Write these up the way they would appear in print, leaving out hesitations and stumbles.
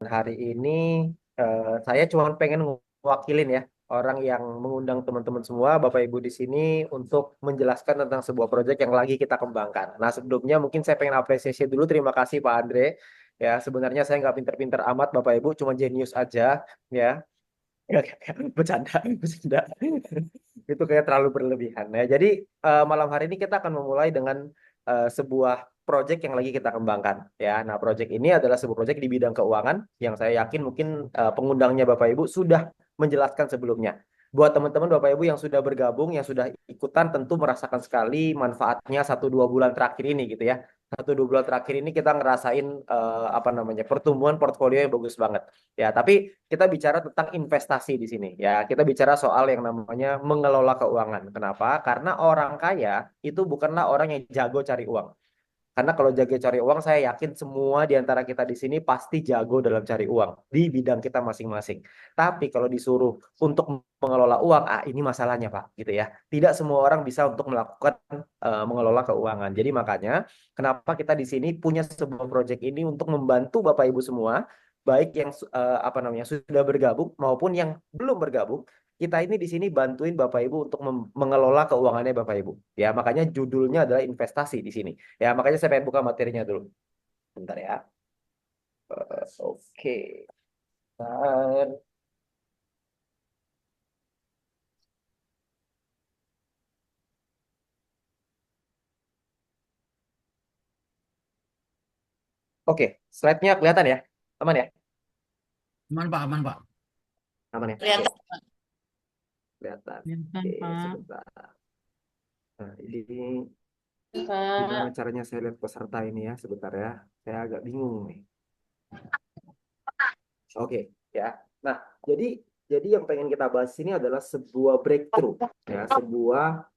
hari ini saya cuma pengen ngewakilin ya orang yang mengundang teman-teman semua, Bapak Ibu di sini untuk menjelaskan tentang sebuah proyek yang lagi kita kembangkan. Nah, sebelumnya mungkin saya pengen apresiasi dulu. Terima kasih Pak Andre. Ya, sebenarnya saya nggak pinter-pinter amat Bapak Ibu, cuma jenius aja. Ya, bercanda, bercanda. Itu kayak terlalu berlebihan. Ya, jadi malam hari ini kita akan memulai dengan sebuah proyek yang lagi kita kembangkan. Ya, nah proyek ini adalah sebuah proyek di bidang keuangan yang saya yakin mungkin pengundangnya Bapak Ibu sudah menjelaskan sebelumnya. Buat teman-teman Bapak Ibu yang sudah bergabung, yang sudah ikutan, tentu merasakan sekali manfaatnya 1-2 bulan terakhir ini gitu ya. 1-2 bulan terakhir ini kita ngerasain apa namanya pertumbuhan portfolio yang bagus banget. Ya, tapi kita bicara tentang investasi di sini. Ya, kita bicara soal yang namanya mengelola keuangan. Kenapa? Karena orang kaya itu bukanlah orang yang jago cari uang. Karena kalau jago cari uang, saya yakin semua di antara kita di sini pasti jago dalam cari uang di bidang kita masing-masing. Tapi kalau disuruh untuk mengelola uang, ini masalahnya, Pak, gitu ya. Tidak semua orang bisa untuk melakukan mengelola keuangan. Jadi makanya kenapa kita di sini punya sebuah proyek ini untuk membantu Bapak Ibu semua, baik yang apa namanya sudah bergabung maupun yang belum bergabung. Kita ini di sini bantuin Bapak Ibu untuk mengelola keuangannya Bapak Ibu. Ya, makanya judulnya adalah investasi di sini. Ya, makanya saya pengen buka materinya dulu. Bentar ya. Oke. Bentar. Oke, slide-nya kelihatan ya? Aman ya? Aman Pak, aman Pak. Aman ya? Oke, Kelihatan, kelihatan. Kelihatan Oke, Pak. sebentar. Nah, ini gimana Pak. caranya saya lihat peserta ini ya? Sebentar ya. Saya agak bingung nih. Oke, ya. Nah, jadi yang pengen kita bahas ini adalah sebuah breakthrough, ya, sebuah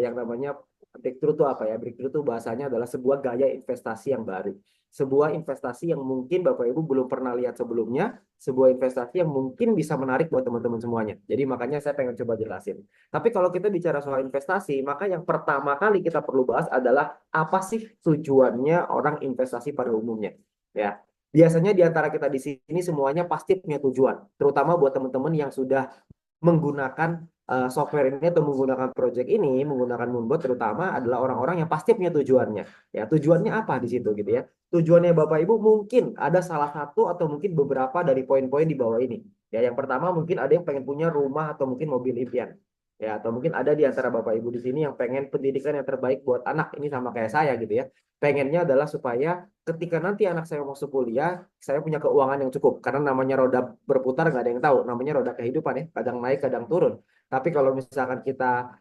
yang namanya breakthrough itu apa ya? Breakthrough itu bahasanya adalah sebuah gaya investasi yang baru, sebuah investasi yang mungkin Bapak Ibu belum pernah lihat sebelumnya, sebuah investasi yang mungkin bisa menarik buat teman-teman semuanya. Jadi makanya saya pengen coba jelasin. Tapi kalau kita bicara soal investasi, maka yang pertama kali kita perlu bahas adalah apa sih tujuannya orang investasi pada umumnya, ya. Biasanya di antara kita di sini semuanya pasti punya tujuan, terutama buat teman-teman yang sudah menggunakan software ini atau menggunakan project ini, menggunakan Moonbot terutama adalah orang-orang yang pasti punya tujuannya. Ya, tujuannya apa di situ gitu ya? Tujuannya Bapak Ibu mungkin ada salah satu atau mungkin beberapa dari poin-poin di bawah ini. Ya, yang pertama mungkin ada yang pengen punya rumah atau mungkin mobil impian. Ya, atau mungkin ada di antara Bapak Ibu di sini yang pengen pendidikan yang terbaik buat anak ini sama kayak saya gitu ya. Pengennya adalah supaya ketika nanti anak saya masuk kuliah, saya punya keuangan yang cukup. Karena namanya roda berputar nggak ada yang tahu. Namanya roda kehidupan ya, kadang naik, kadang turun. Tapi kalau misalkan kita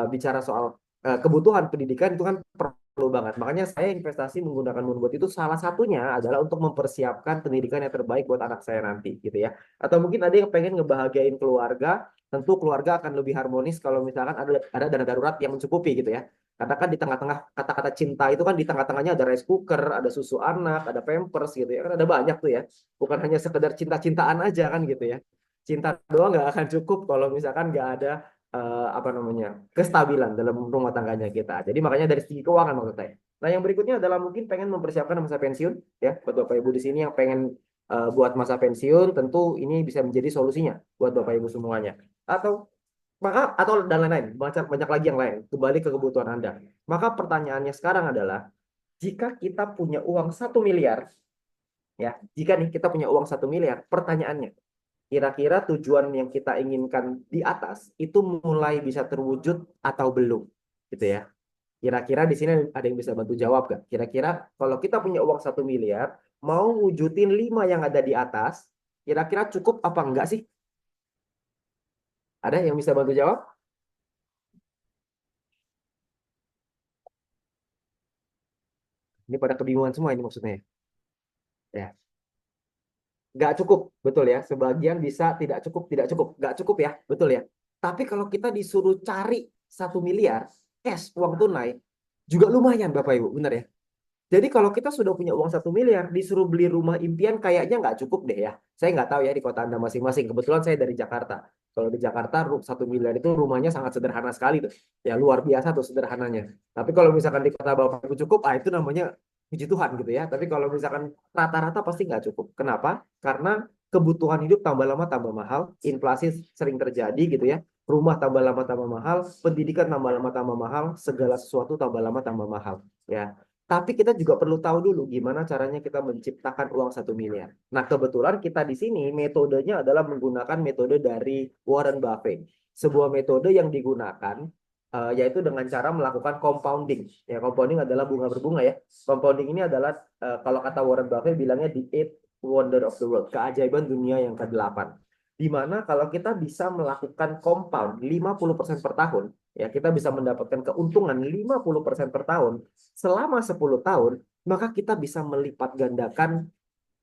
bicara soal kebutuhan pendidikan itu kan perlu banget. Makanya saya investasi menggunakan Moonbot itu salah satunya adalah untuk mempersiapkan pendidikan yang terbaik buat anak saya nanti, gitu ya. Atau mungkin ada yang pengen ngebahagiain keluarga, tentu keluarga akan lebih harmonis kalau misalkan ada dana darurat yang mencukupi gitu ya. Karena kan di tengah-tengah kata-kata cinta itu kan di tengah-tengahnya ada rice cooker, ada susu anak, ada pampers gitu ya. Kan ada banyak tuh ya. Bukan hanya sekedar cinta-cintaan aja kan gitu ya. Cinta doang nggak akan cukup kalau misalkan nggak ada apa namanya kestabilan dalam rumah tangganya kita. Jadi makanya dari segi keuangan maksud saya. Nah yang berikutnya adalah mungkin pengen mempersiapkan masa pensiun ya buat Bapak Ibu di sini yang pengen buat masa pensiun tentu ini bisa menjadi solusinya buat Bapak Ibu semuanya. Atau maka atau dan lain-lain banyak banyak lagi yang lain kembali ke kebutuhan Anda. Maka pertanyaannya sekarang adalah jika kita punya uang 1 miliar ya jika nih kita punya uang 1 miliar pertanyaannya kira-kira tujuan yang kita inginkan di atas itu mulai bisa terwujud atau belum gitu ya. Kira-kira di sini ada yang bisa bantu jawab gak? Kira-kira kalau kita punya uang 1 miliar mau wujudin 5 yang ada di atas kira-kira cukup apa enggak sih? Ada yang bisa bantu jawab? Ini pada kebingungan semua ini maksudnya ya. Nggak cukup, betul ya. Sebagian bisa tidak cukup, nggak cukup ya, betul ya. Tapi kalau kita disuruh cari 1 miliar cash uang tunai, juga lumayan Bapak Ibu, benar ya. Jadi kalau kita sudah punya uang 1 miliar, disuruh beli rumah impian kayaknya nggak cukup deh ya. Saya nggak tahu ya di kota Anda masing-masing. Kebetulan saya dari Jakarta. Kalau di Jakarta 1 miliar itu rumahnya sangat sederhana sekali tuh. Ya luar biasa tuh sederhananya. Tapi kalau misalkan di kota Bapak Ibu cukup, itu namanya puji Tuhan gitu ya. Tapi kalau misalkan rata-rata pasti nggak cukup. Kenapa? Karena kebutuhan hidup tambah lama tambah mahal, inflasi sering terjadi gitu ya. Rumah tambah lama tambah mahal, pendidikan tambah lama tambah mahal, segala sesuatu tambah lama tambah mahal ya. Tapi kita juga perlu tahu dulu gimana caranya kita menciptakan uang 1 miliar. Nah, kebetulan kita di sini metodenya adalah menggunakan metode dari Warren Buffett. Sebuah metode yang digunakan yaitu dengan cara melakukan compounding. Ya, compounding adalah bunga berbunga ya. Compounding ini adalah kalau kata Warren Buffett bilangnya the eighth wonder of the world, keajaiban dunia yang ke-8. Di mana kalau kita bisa melakukan compound 50% per tahun, ya kita bisa mendapatkan keuntungan 50% per tahun selama 10 tahun, maka kita bisa melipat gandakan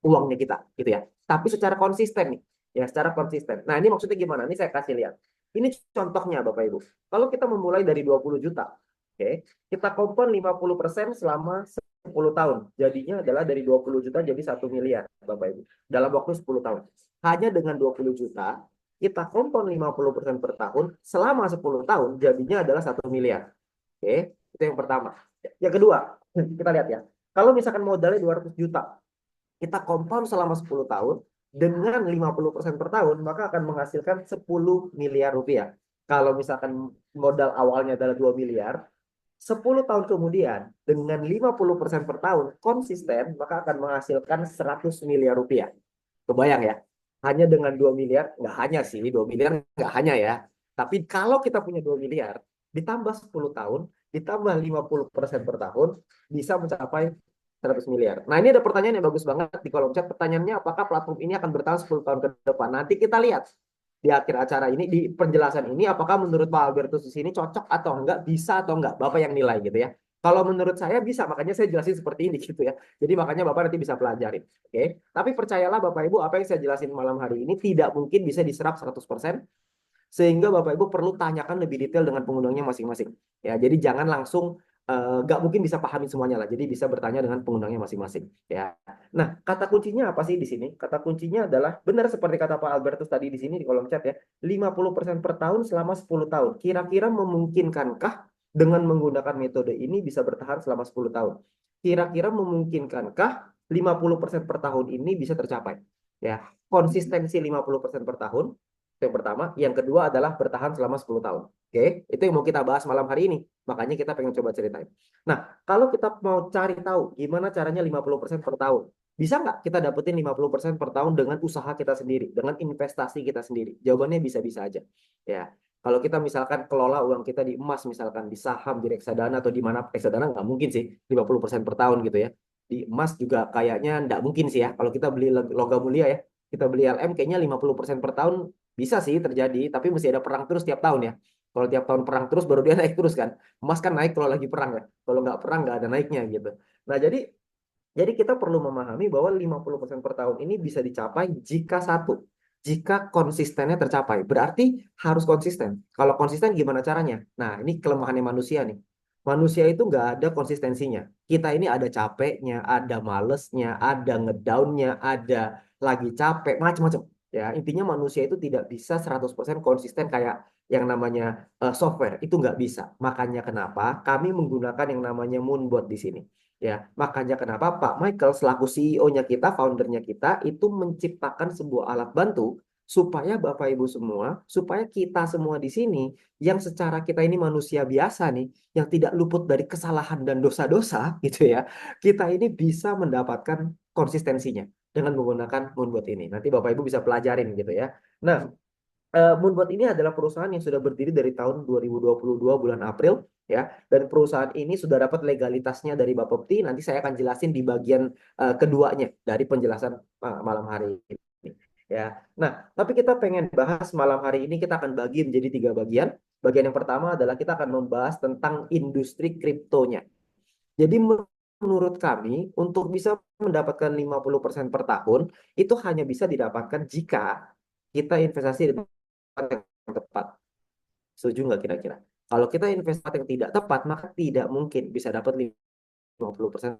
uangnya kita, gitu ya. Tapi secara konsisten nih, ya secara konsisten. Nah, ini maksudnya gimana? Ini saya kasih lihat. Ini contohnya Bapak Ibu. Kalau kita memulai dari 20 juta, oke, kita kompon 50% selama 10 tahun. Jadinya adalah dari 20 juta jadi 1 miliar, Bapak Ibu. Dalam waktu 10 tahun. Hanya dengan 20 juta, kita kompon 50% per tahun selama 10 tahun, jadinya adalah 1 miliar. Oke, itu yang pertama. Yang kedua, kita lihat ya. Kalau misalkan modalnya 200 juta, kita compound selama 10 tahun dengan 50% per tahun, maka akan menghasilkan 10 miliar rupiah. Kalau misalkan modal awalnya adalah 2 miliar, 10 tahun kemudian dengan 50% per tahun konsisten, maka akan menghasilkan 100 miliar rupiah. Kebayang ya? Hanya dengan 2 miliar, nggak hanya sih, 2 miliar nggak hanya ya. Tapi kalau kita punya 2 miliar, ditambah 10 tahun, ditambah 50% per tahun, bisa mencapai 100 miliar. Nah, ini ada pertanyaan yang bagus banget di kolom chat. Pertanyaannya, apakah platform ini akan bertahan 10 tahun ke depan? Nanti kita lihat di akhir acara ini, di penjelasan ini, apakah menurut Pak Albertus di sini cocok atau enggak, bisa atau enggak. Bapak yang nilai gitu ya. Kalau menurut saya bisa, makanya saya jelasin seperti ini gitu ya. Jadi makanya Bapak nanti bisa pelajarin. Oke. Tapi percayalah Bapak Ibu, apa yang saya jelasin malam hari ini tidak mungkin bisa diserap 100%. Sehingga Bapak Ibu perlu tanyakan lebih detail dengan pengundangnya masing-masing. Ya, jadi jangan langsung nggak mungkin bisa pahami semuanya lah. Jadi bisa bertanya dengan pengundangnya masing-masing. Ya. Nah, kata kuncinya apa sih di sini? Kata kuncinya adalah benar seperti kata Pak Albertus tadi di sini di kolom chat ya. 50% per tahun selama 10 tahun. Kira-kira memungkinkankah dengan menggunakan metode ini bisa bertahan selama 10 tahun? Kira-kira memungkinkankah 50% per tahun ini bisa tercapai? Ya, konsistensi 50% per tahun itu yang pertama. Yang kedua adalah bertahan selama 10 tahun. Oke, itu yang mau kita bahas malam hari ini. Makanya kita pengen coba ceritain. Nah, kalau kita mau cari tahu gimana caranya 50% per tahun, bisa nggak kita dapetin 50% per tahun dengan usaha kita sendiri, dengan investasi kita sendiri? Jawabannya bisa-bisa aja. Ya, kalau kita misalkan kelola uang kita di emas, misalkan di saham, di reksadana, atau di mana reksadana nggak mungkin sih 50% per tahun gitu ya. Di emas juga kayaknya nggak mungkin sih ya. Kalau kita beli logam mulia ya, kita beli LM kayaknya 50% per tahun bisa sih terjadi, tapi mesti ada perang terus tiap tahun ya. Kalau tiap tahun perang terus baru dia naik terus kan. Emas kan naik kalau lagi perang ya. Kalau nggak perang nggak ada naiknya gitu. Nah, jadi kita perlu memahami bahwa 50% per tahun ini bisa dicapai jika konsistennya tercapai. Berarti harus konsisten. Kalau konsisten gimana caranya? Nah, ini kelemahannya manusia nih. Manusia itu nggak ada konsistensinya. Kita ini ada capeknya, ada malesnya, ada ngedownnya, ada lagi capek, macam-macam. Ya, intinya manusia itu tidak bisa 100% konsisten kayak yang namanya software. Itu nggak bisa. Makanya kenapa kami menggunakan yang namanya Moonbot di sini. Ya, makanya kenapa Pak Michael selaku CEO-nya kita, foundernya kita, itu menciptakan sebuah alat bantu supaya Bapak Ibu semua, supaya kita semua di sini, yang secara kita ini manusia biasa nih, yang tidak luput dari kesalahan dan dosa-dosa, gitu ya, kita ini bisa mendapatkan konsistensinya dengan menggunakan Moonbot ini. Nanti Bapak Ibu bisa pelajarin gitu ya. Nah, Moonbot ini adalah perusahaan yang sudah berdiri dari tahun 2022 bulan April ya, dan perusahaan ini sudah dapat legalitasnya dari Bapepti. Nanti saya akan jelasin di bagian keduanya dari penjelasan malam hari ini ya. Nah, tapi kita pengen bahas malam hari ini, kita akan bagi menjadi 3 bagian. Bagian yang pertama adalah kita akan membahas tentang industri kriptonya. Jadi menurut kami untuk bisa mendapatkan 50% per tahun itu hanya bisa didapatkan jika kita investasi di tempat yang tepat. Setuju nggak kira-kira? Kalau kita investasi yang tidak tepat, maka tidak mungkin bisa dapat 50%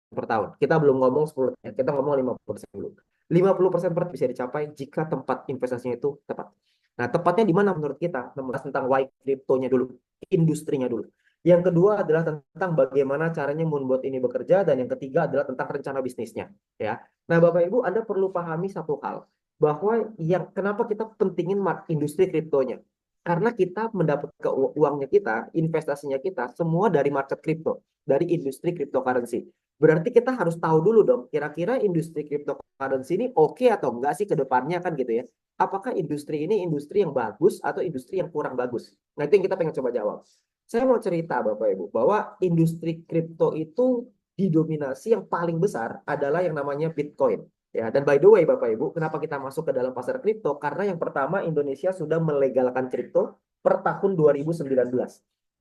per tahun. Kita belum ngomong 10, kita ngomong 50% dulu. 50% per bisa dicapai jika tempat investasinya itu tepat. Nah, tepatnya di mana menurut kita? Membahas tentang why crypto-nya dulu, industrinya dulu. Yang kedua adalah tentang bagaimana caranya Moonbot ini bekerja, dan yang ketiga adalah tentang rencana bisnisnya, ya. Nah, Bapak Ibu, Anda perlu pahami satu hal, bahwa yang kenapa kita pentingin industri kriptonya. Karena kita mendapat uangnya kita, investasinya kita, semua dari market kripto, dari industri cryptocurrency. Berarti kita harus tahu dulu dong, kira-kira industri cryptocurrency ini oke atau enggak sih ke depannya, kan gitu ya. Apakah industri ini industri yang bagus atau industri yang kurang bagus? Nah, itu yang kita pengen coba jawab. Saya mau cerita Bapak Ibu bahwa industri kripto itu didominasi yang paling besar adalah yang namanya Bitcoin. Ya, dan by the way Bapak Ibu, kenapa kita masuk ke dalam pasar kripto? Karena yang pertama Indonesia sudah melegalkan kripto per tahun 2019.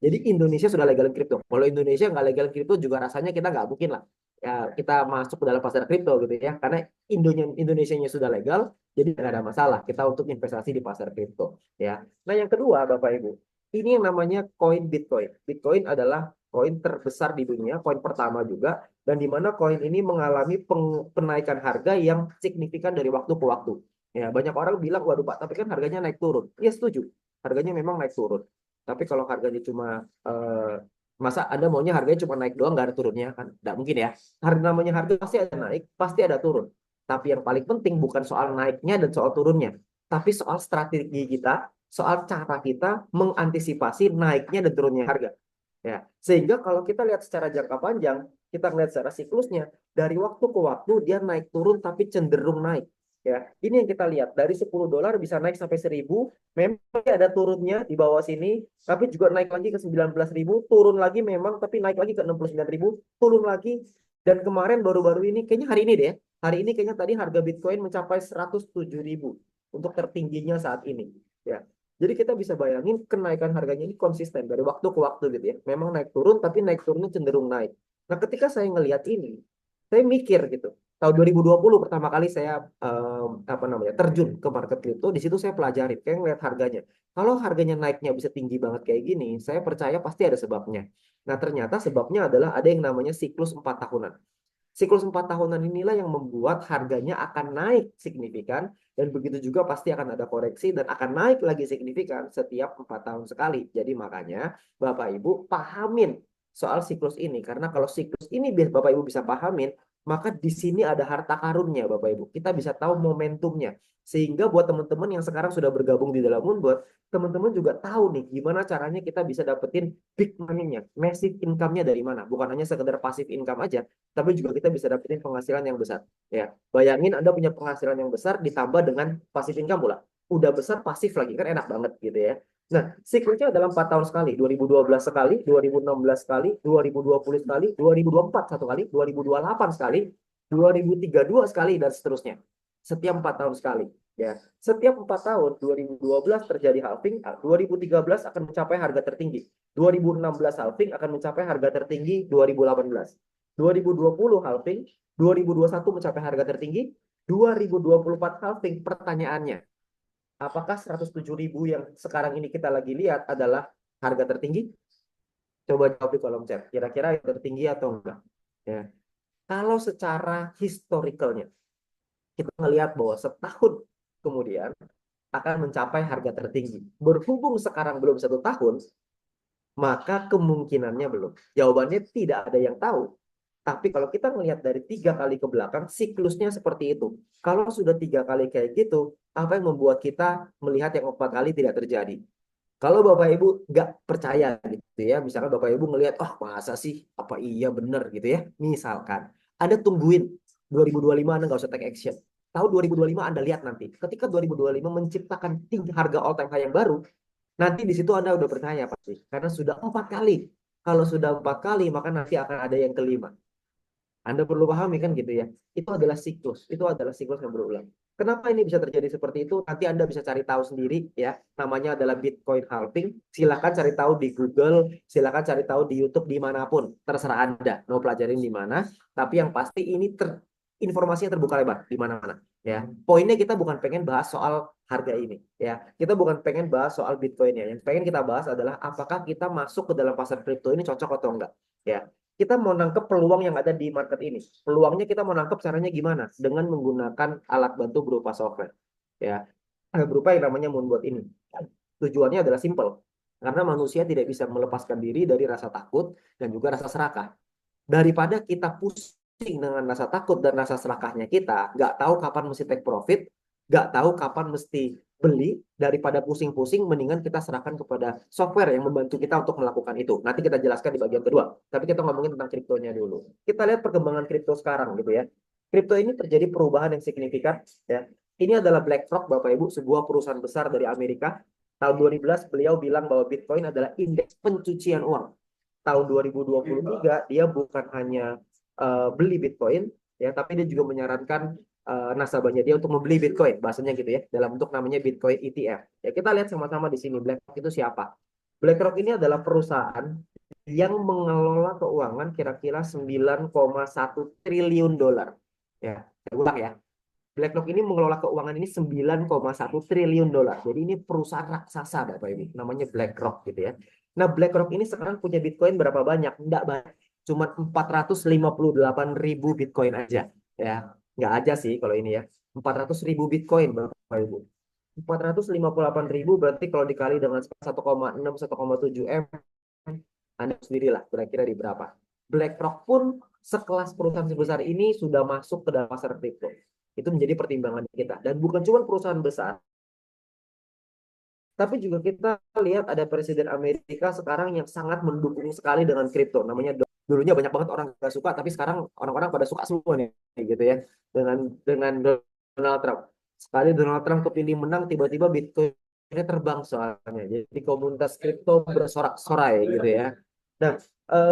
Jadi Indonesia sudah legalin kripto. Kalau Indonesia nggak legal kripto juga rasanya kita nggak mungkin lah. Ya, kita masuk ke dalam pasar kripto gitu ya. Karena Indonesia-nya sudah legal, jadi nggak ada masalah kita untuk investasi di pasar kripto. Ya. Nah, yang kedua Bapak Ibu, ini yang namanya koin Bitcoin. Bitcoin adalah koin terbesar di dunia, koin pertama juga, dan di mana koin ini mengalami penaikan harga yang signifikan dari waktu ke waktu. Ya, banyak orang bilang, waduh Pak, tapi kan harganya naik turun. Ya setuju, harganya memang naik turun. Tapi kalau harganya cuma masa Anda maunya harganya cuma naik doang, nggak ada turunnya kan? Nggak mungkin ya. Namanya harga pasti ada naik, pasti ada turun. Tapi yang paling penting bukan soal naiknya dan soal turunnya, tapi soal strategi kita, soal cara kita mengantisipasi naiknya dan turunnya harga. Ya, sehingga kalau kita lihat secara jangka panjang, kita lihat secara siklusnya, dari waktu ke waktu dia naik turun tapi cenderung naik. Ya, ini yang kita lihat, dari $10 bisa naik sampai 1.000, memang ada turunnya di bawah sini, tapi juga naik lagi ke 19.000, turun lagi memang, tapi naik lagi ke 69.000, turun lagi, dan kemarin baru-baru ini, kayaknya hari ini deh, hari ini kayaknya tadi harga Bitcoin mencapai 107.000 untuk tertingginya saat ini. Ya, jadi kita bisa bayangin kenaikan harganya ini konsisten dari waktu ke waktu gitu ya. Memang naik turun, tapi naik turunnya cenderung naik. Nah, ketika saya ngelihat ini, saya mikir gitu. Tahun 2020 pertama kali saya terjun ke market crypto, di situ saya pelajarin, kayak ngeliat harganya. Kalau harganya naiknya bisa tinggi banget kayak gini, saya percaya pasti ada sebabnya. Nah, ternyata sebabnya adalah ada yang namanya siklus 4 tahunan. Siklus 4 tahunan inilah yang membuat harganya akan naik signifikan, dan begitu juga pasti akan ada koreksi dan akan naik lagi signifikan setiap 4 tahun sekali. Jadi makanya Bapak Ibu pahamin soal siklus ini, karena kalau siklus ini Bapak Ibu bisa pahamin, maka di sini ada harta karunnya Bapak Ibu. Kita bisa tahu momentumnya. Sehingga buat teman-teman yang sekarang sudah bergabung di dalam Moonbot, teman-teman juga tahu nih gimana caranya kita bisa dapetin big money-nya, massive income-nya dari mana. Bukan hanya sekedar passive income aja, tapi juga kita bisa dapetin penghasilan yang besar. Ya, bayangin Anda punya penghasilan yang besar ditambah dengan passive income pula. Udah besar pasif lagi, kan enak banget gitu ya. Nah, siklusnya adalah 4 tahun sekali, 2012 sekali, 2016 sekali, 2020 sekali, 2024 satu kali, 2028 sekali, 2032 sekali, dan seterusnya. Setiap 4 tahun sekali. Ya, setiap 4 tahun, 2012 terjadi halving, 2013 akan mencapai harga tertinggi, 2016 halving akan mencapai harga tertinggi 2018. 2020 halving, 2021 mencapai harga tertinggi, 2024 halving. Pertanyaannya, apakah 107.000 yang sekarang ini kita lagi lihat adalah harga tertinggi? Coba jawab di kolom chat. Kira-kira tertinggi atau enggak? Ya. Kalau secara historicalnya, kita melihat bahwa setahun kemudian akan mencapai harga tertinggi. Berhubung sekarang belum 1 tahun, maka kemungkinannya belum. Jawabannya tidak ada yang tahu. Tapi kalau kita melihat dari 3 kali ke belakang, siklusnya seperti itu. Kalau sudah 3 kali kayak gitu, apa yang membuat kita melihat yang 4 kali tidak terjadi? Kalau Bapak Ibu nggak percaya gitu ya, misalkan Bapak Ibu ngelihat, oh masa sih, apa iya bener gitu ya, misalkan, Anda tungguin 2025 Anda nggak usah take action. Tahun 2025 Anda lihat nanti, ketika 2025 menciptakan tinggi harga all time high yang baru, nanti di situ Anda udah percaya pasti, karena sudah 4 kali. Kalau sudah 4 kali, maka nanti akan ada yang kelima. Anda perlu pahami kan gitu ya. Itu adalah siklus. Itu adalah siklus yang berulang. Kenapa ini bisa terjadi seperti itu? Nanti Anda bisa cari tahu sendiri ya. Namanya adalah Bitcoin halving. Silakan cari tahu di Google, silakan cari tahu di YouTube dimanapun. Terserah Anda mau pelajarin di mana. Tapi yang pasti ini informasinya terbuka lebar di mana-mana. Ya, poinnya kita bukan pengen bahas soal harga ini. Ya, kita bukan pengen bahas soal Bitcoinnya. Yang pengen kita bahas adalah apakah kita masuk ke dalam pasar kripto ini cocok atau enggak. Ya, kita mau nangkep peluang yang ada di market ini. Peluangnya kita mau nangkep caranya gimana? Dengan menggunakan alat bantu berupa software. Ya, berupa yang namanya Moonbot ini. Tujuannya adalah simple. Karena manusia tidak bisa melepaskan diri dari rasa takut dan juga rasa serakah. Daripada kita pusing dengan rasa takut dan rasa serakahnya kita, nggak tahu kapan mesti take profit, nggak tahu kapan mesti beli, daripada pusing-pusing, mendingan kita serahkan kepada software yang membantu kita untuk melakukan itu. Nanti kita jelaskan di bagian kedua. Tapi kita ngomongin tentang kriptonya dulu. Kita lihat perkembangan kripto sekarang gitu ya. Kripto ini terjadi perubahan yang signifikan ya. Ini adalah BlackRock, Bapak Ibu, sebuah perusahaan besar dari Amerika. Tahun 2011 beliau bilang bahwa Bitcoin adalah indeks pencucian uang. Tahun 2023 dia bukan hanya beli Bitcoin ya, tapi dia juga menyarankan nasabahnya dia untuk membeli Bitcoin, bahasanya gitu ya, dalam bentuk namanya Bitcoin ETF. Ya, kita lihat sama-sama di sini BlackRock itu siapa. BlackRock ini adalah perusahaan yang mengelola keuangan kira-kira 9,1 triliun dolar. Ya, saya ulang ya. BlackRock ini mengelola keuangan ini 9,1 triliun dolar. Jadi ini perusahaan raksasa Bapak Ibu, namanya BlackRock gitu ya. Nah, BlackRock ini sekarang punya Bitcoin berapa banyak? Enggak banyak. Cuma 458.000 Bitcoin aja ya. Nggak aja sih kalau ini ya. 400.000 Bitcoin Bapak Ibu. 458.000 berarti kalau dikali dengan 1,6 1,7 M, Anda sendirilah kira-kira di berapa. BlackRock pun sekelas perusahaan sebesar ini sudah masuk ke dalam pasar kripto. Itu menjadi pertimbangan kita. Dan bukan cuma perusahaan besar, tapi juga kita lihat ada presiden Amerika sekarang yang sangat mendukung sekali dengan kripto. Namanya dulunya banyak banget orang nggak suka, tapi sekarang orang-orang pada suka semua nih, gitu ya. Dengan Donald Trump. Sekali Donald Trump kepilih menang, tiba-tiba Bitcoin-nya terbang soalnya. Jadi komunitas kripto bersorak-sorai gitu ya. Nah,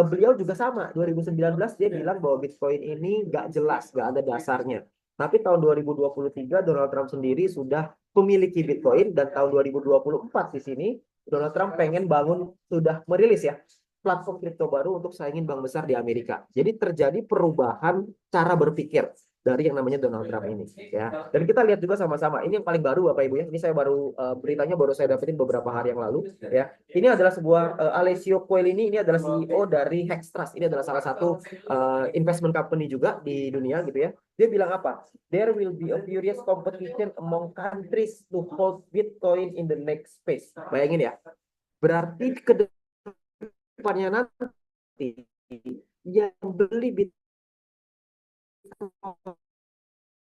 beliau juga sama. 2019 dia bilang bahwa Bitcoin ini nggak jelas, nggak ada dasarnya. Tapi tahun 2023 Donald Trump sendiri sudah memiliki Bitcoin, dan tahun 2024 di sini Donald Trump pengen bangun, sudah merilis ya, platform kripto baru untuk saingin bank besar di Amerika. Jadi terjadi perubahan cara berpikir dari yang namanya Donald Trump ini ya. Dan kita lihat juga sama-sama, ini yang paling baru Bapak Ibu ya. Ini saya baru beritanya baru saya dapetin beberapa hari yang lalu ya. Ini adalah sebuah Alessio Coelini, ini adalah CEO dari Hextrust. Ini adalah salah satu investment company juga di dunia gitu ya. Dia bilang apa? There will be a furious competition among countries to hold Bitcoin in the next phase. Bayangin ya. Berarti ke depannya nanti yang beli Bitcoin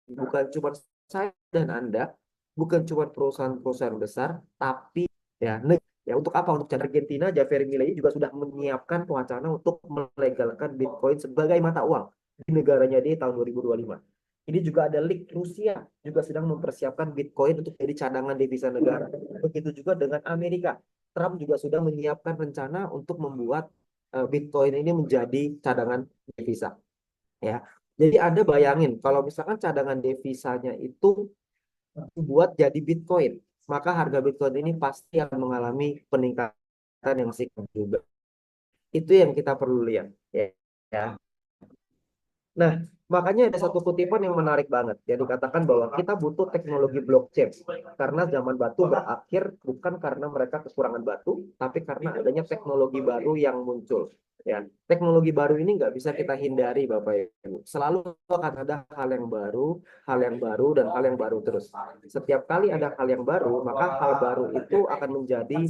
bukan cuma saya dan Anda, bukan cuma perusahaan-perusahaan besar, tapi ya, ya untuk apa? Untuk Argentina, Javier Milei juga sudah menyiapkan wacana untuk melegalkan Bitcoin sebagai mata uang di negaranya di tahun 2025. Ini juga ada leak, Rusia juga sedang mempersiapkan Bitcoin untuk jadi cadangan devisa negara. Begitu juga dengan Amerika. Trump juga sudah menyiapkan rencana untuk membuat Bitcoin ini menjadi cadangan devisa. Ya, jadi Anda bayangin kalau misalkan cadangan devisanya itu buat jadi Bitcoin, maka harga Bitcoin ini pasti akan mengalami peningkatan yang signifikan juga. Itu yang kita perlu lihat ya. Ya. Nah, makanya ada satu kutipan yang menarik banget. Yang dikatakan bahwa kita butuh teknologi blockchain. Karena zaman batu berakhir bukan karena mereka kekurangan batu, tapi karena adanya teknologi baru yang muncul. Ya, teknologi baru ini nggak bisa kita hindari, Bapak Ibu. Selalu akan ada hal yang baru, hal yang baru, dan hal yang baru terus. Setiap kali ada hal yang baru, maka hal baru itu akan menjadi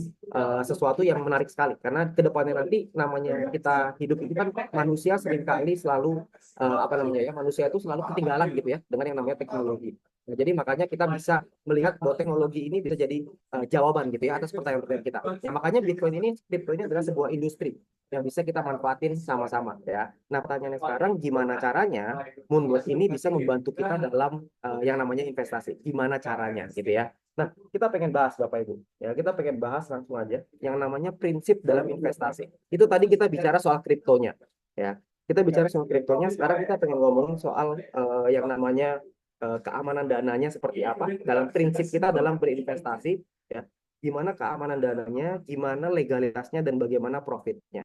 sesuatu yang menarik sekali. Karena kedepannya nanti namanya kita hidup ini kan manusia seringkali selalu apa namanya ya, manusia itu selalu ketinggalan gitu ya dengan yang namanya teknologi. Nah, jadi makanya kita bisa melihat bahwa teknologi ini bisa jadi jawaban gitu ya atas pertanyaan-pertanyaan kita. Nah, makanya Bitcoin ini, kripto ini adalah sebuah industri yang bisa kita manfaatin sama-sama ya. Nah, pertanyaannya sekarang, gimana caranya Moonbot ini bisa membantu kita dalam yang namanya investasi? Gimana caranya gitu ya? Nah, kita pengen bahas Bapak Ibu. Ya, kita pengen bahas langsung aja yang namanya prinsip dalam investasi. Itu tadi kita bicara soal kriptonya ya. Kita bicara soal kriptonya, sekarang kita pengen ngomongin soal yang namanya keamanan dananya seperti apa. Dalam prinsip kita dalam berinvestasi, ya, gimana keamanan dananya, gimana legalitasnya, dan bagaimana profitnya.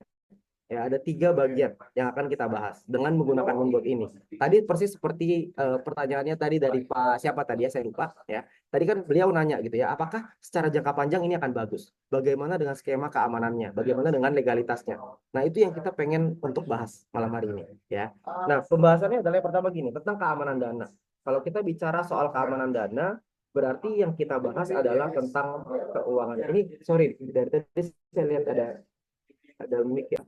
Ya, ada 3 bagian yang akan kita bahas dengan menggunakan Moonbot ini. Tadi persis seperti pertanyaannya tadi dari Pak siapa tadi ya, saya lupa ya. Tadi kan beliau nanya gitu ya, apakah secara jangka panjang ini akan bagus? Bagaimana dengan skema keamanannya? Bagaimana dengan legalitasnya? Nah, itu yang kita pengen untuk bahas malam hari ini ya. Nah, pembahasannya adalah yang pertama gini, tentang keamanan dana. Kalau kita bicara soal keamanan dana, Berarti yang kita bahas adalah tentang keuangan. Ini sorry, dari tadi saya lihat ada mic ya.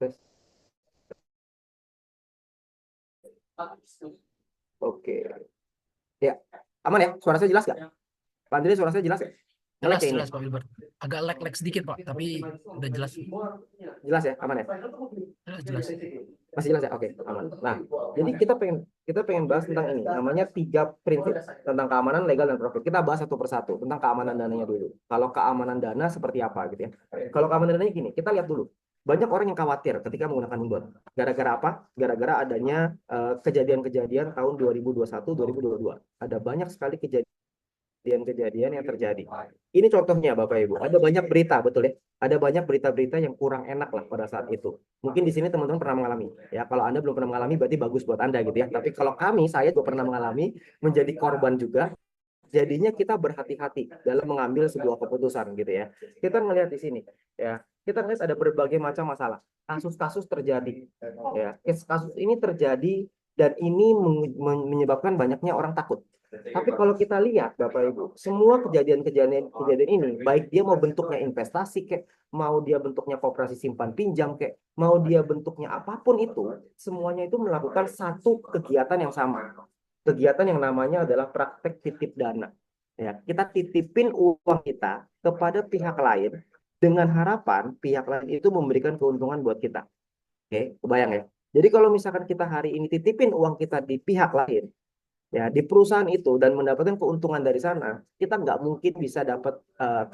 Tes. Oke. Ya, aman ya? Suara saya jelas nggak? Pak Andri, suara saya jelas ya? Nge-lag Jelas, ya ini? jelas Pak Wilbert. Agak lag-lag sedikit Pak, tapi udah jelas. Jelas ya? Aman ya? Jelas, jelas. Masih jelas ya? Oke, aman. Nah, jadi kita pengen bahas tentang ini. Namanya 3 prinsip tentang keamanan legal dan profit. Kita bahas satu persatu tentang keamanan dananya dulu. Kalau keamanan dana seperti apa gitu ya? Kalau keamanan dananya gini, kita lihat dulu. Banyak orang yang khawatir ketika menggunakan moonbot. Gara-gara apa? Gara-gara adanya kejadian-kejadian tahun 2021, 2022. Ada banyak sekali kejadian-kejadian yang terjadi. Ini contohnya Bapak Ibu. Ada banyak berita, betul ya? Ada banyak berita-berita yang kurang enak lah pada saat itu. Mungkin di sini teman-teman pernah mengalami. Ya, kalau Anda belum pernah mengalami berarti bagus buat Anda gitu ya. Tapi kalau saya juga pernah mengalami menjadi korban juga. Jadinya kita berhati-hati dalam mengambil sebuah keputusan gitu ya. Kita melihat di sini ya. Kita melihat ada berbagai macam masalah. Kasus-kasus terjadi ya. Kasus ini terjadi dan ini menyebabkan banyaknya orang takut. Tapi kalau kita lihat Bapak Ibu, semua kejadian ini, baik dia mau bentuknya investasi kayak, mau dia bentuknya koperasi simpan pinjam kayak, mau dia bentuknya apapun itu, semuanya itu melakukan satu kegiatan yang sama. Kegiatan yang namanya adalah praktek titip dana. Ya, kita titipin uang kita kepada pihak lain dengan harapan pihak lain itu memberikan keuntungan buat kita. Oke, kebayang ya? Jadi kalau misalkan kita hari ini titipin uang kita di pihak lain, ya di perusahaan itu dan mendapatkan keuntungan dari sana, kita nggak mungkin bisa dapat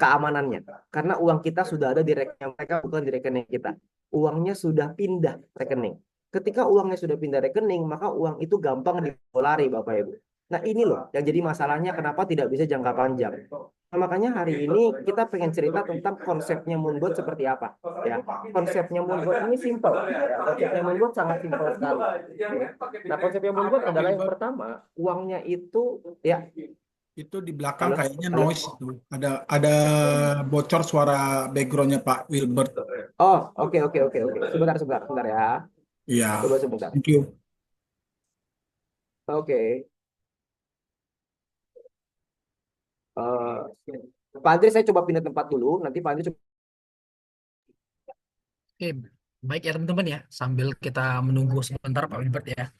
keamanannya karena uang kita sudah ada di rekening mereka, bukan di rekening kita. Uangnya sudah pindah rekening. Ketika uangnya sudah pindah rekening, maka uang itu gampang dipolari, Bapak Ibu. Nah ini loh yang jadi masalahnya kenapa tidak bisa jangka panjang. Nah, makanya hari ini kita pengen cerita tentang konsepnya Moonbot seperti apa. Ya, konsepnya Moonbot ini simple. Ya, konsepnya Moonbot sangat simpel sekali. Oke. Nah, konsepnya Moonbot Pak adalah yang Wilbert, pertama, uangnya itu ya, itu di belakang halo, kayaknya halo. noise itu. Ada bocor suara backgroundnya Pak Wilbert. Oh, oke, oke, oke, oke. Sebentar, sebentar, sebentar ya. Iya, Coba sebentar. thank you. Oke. Eh, Pak Andri, saya coba pindah tempat dulu. Nanti Pak Andri coba. Oke, baik ya teman-teman ya. Sambil kita menunggu sebentar Pak Wilbert ya.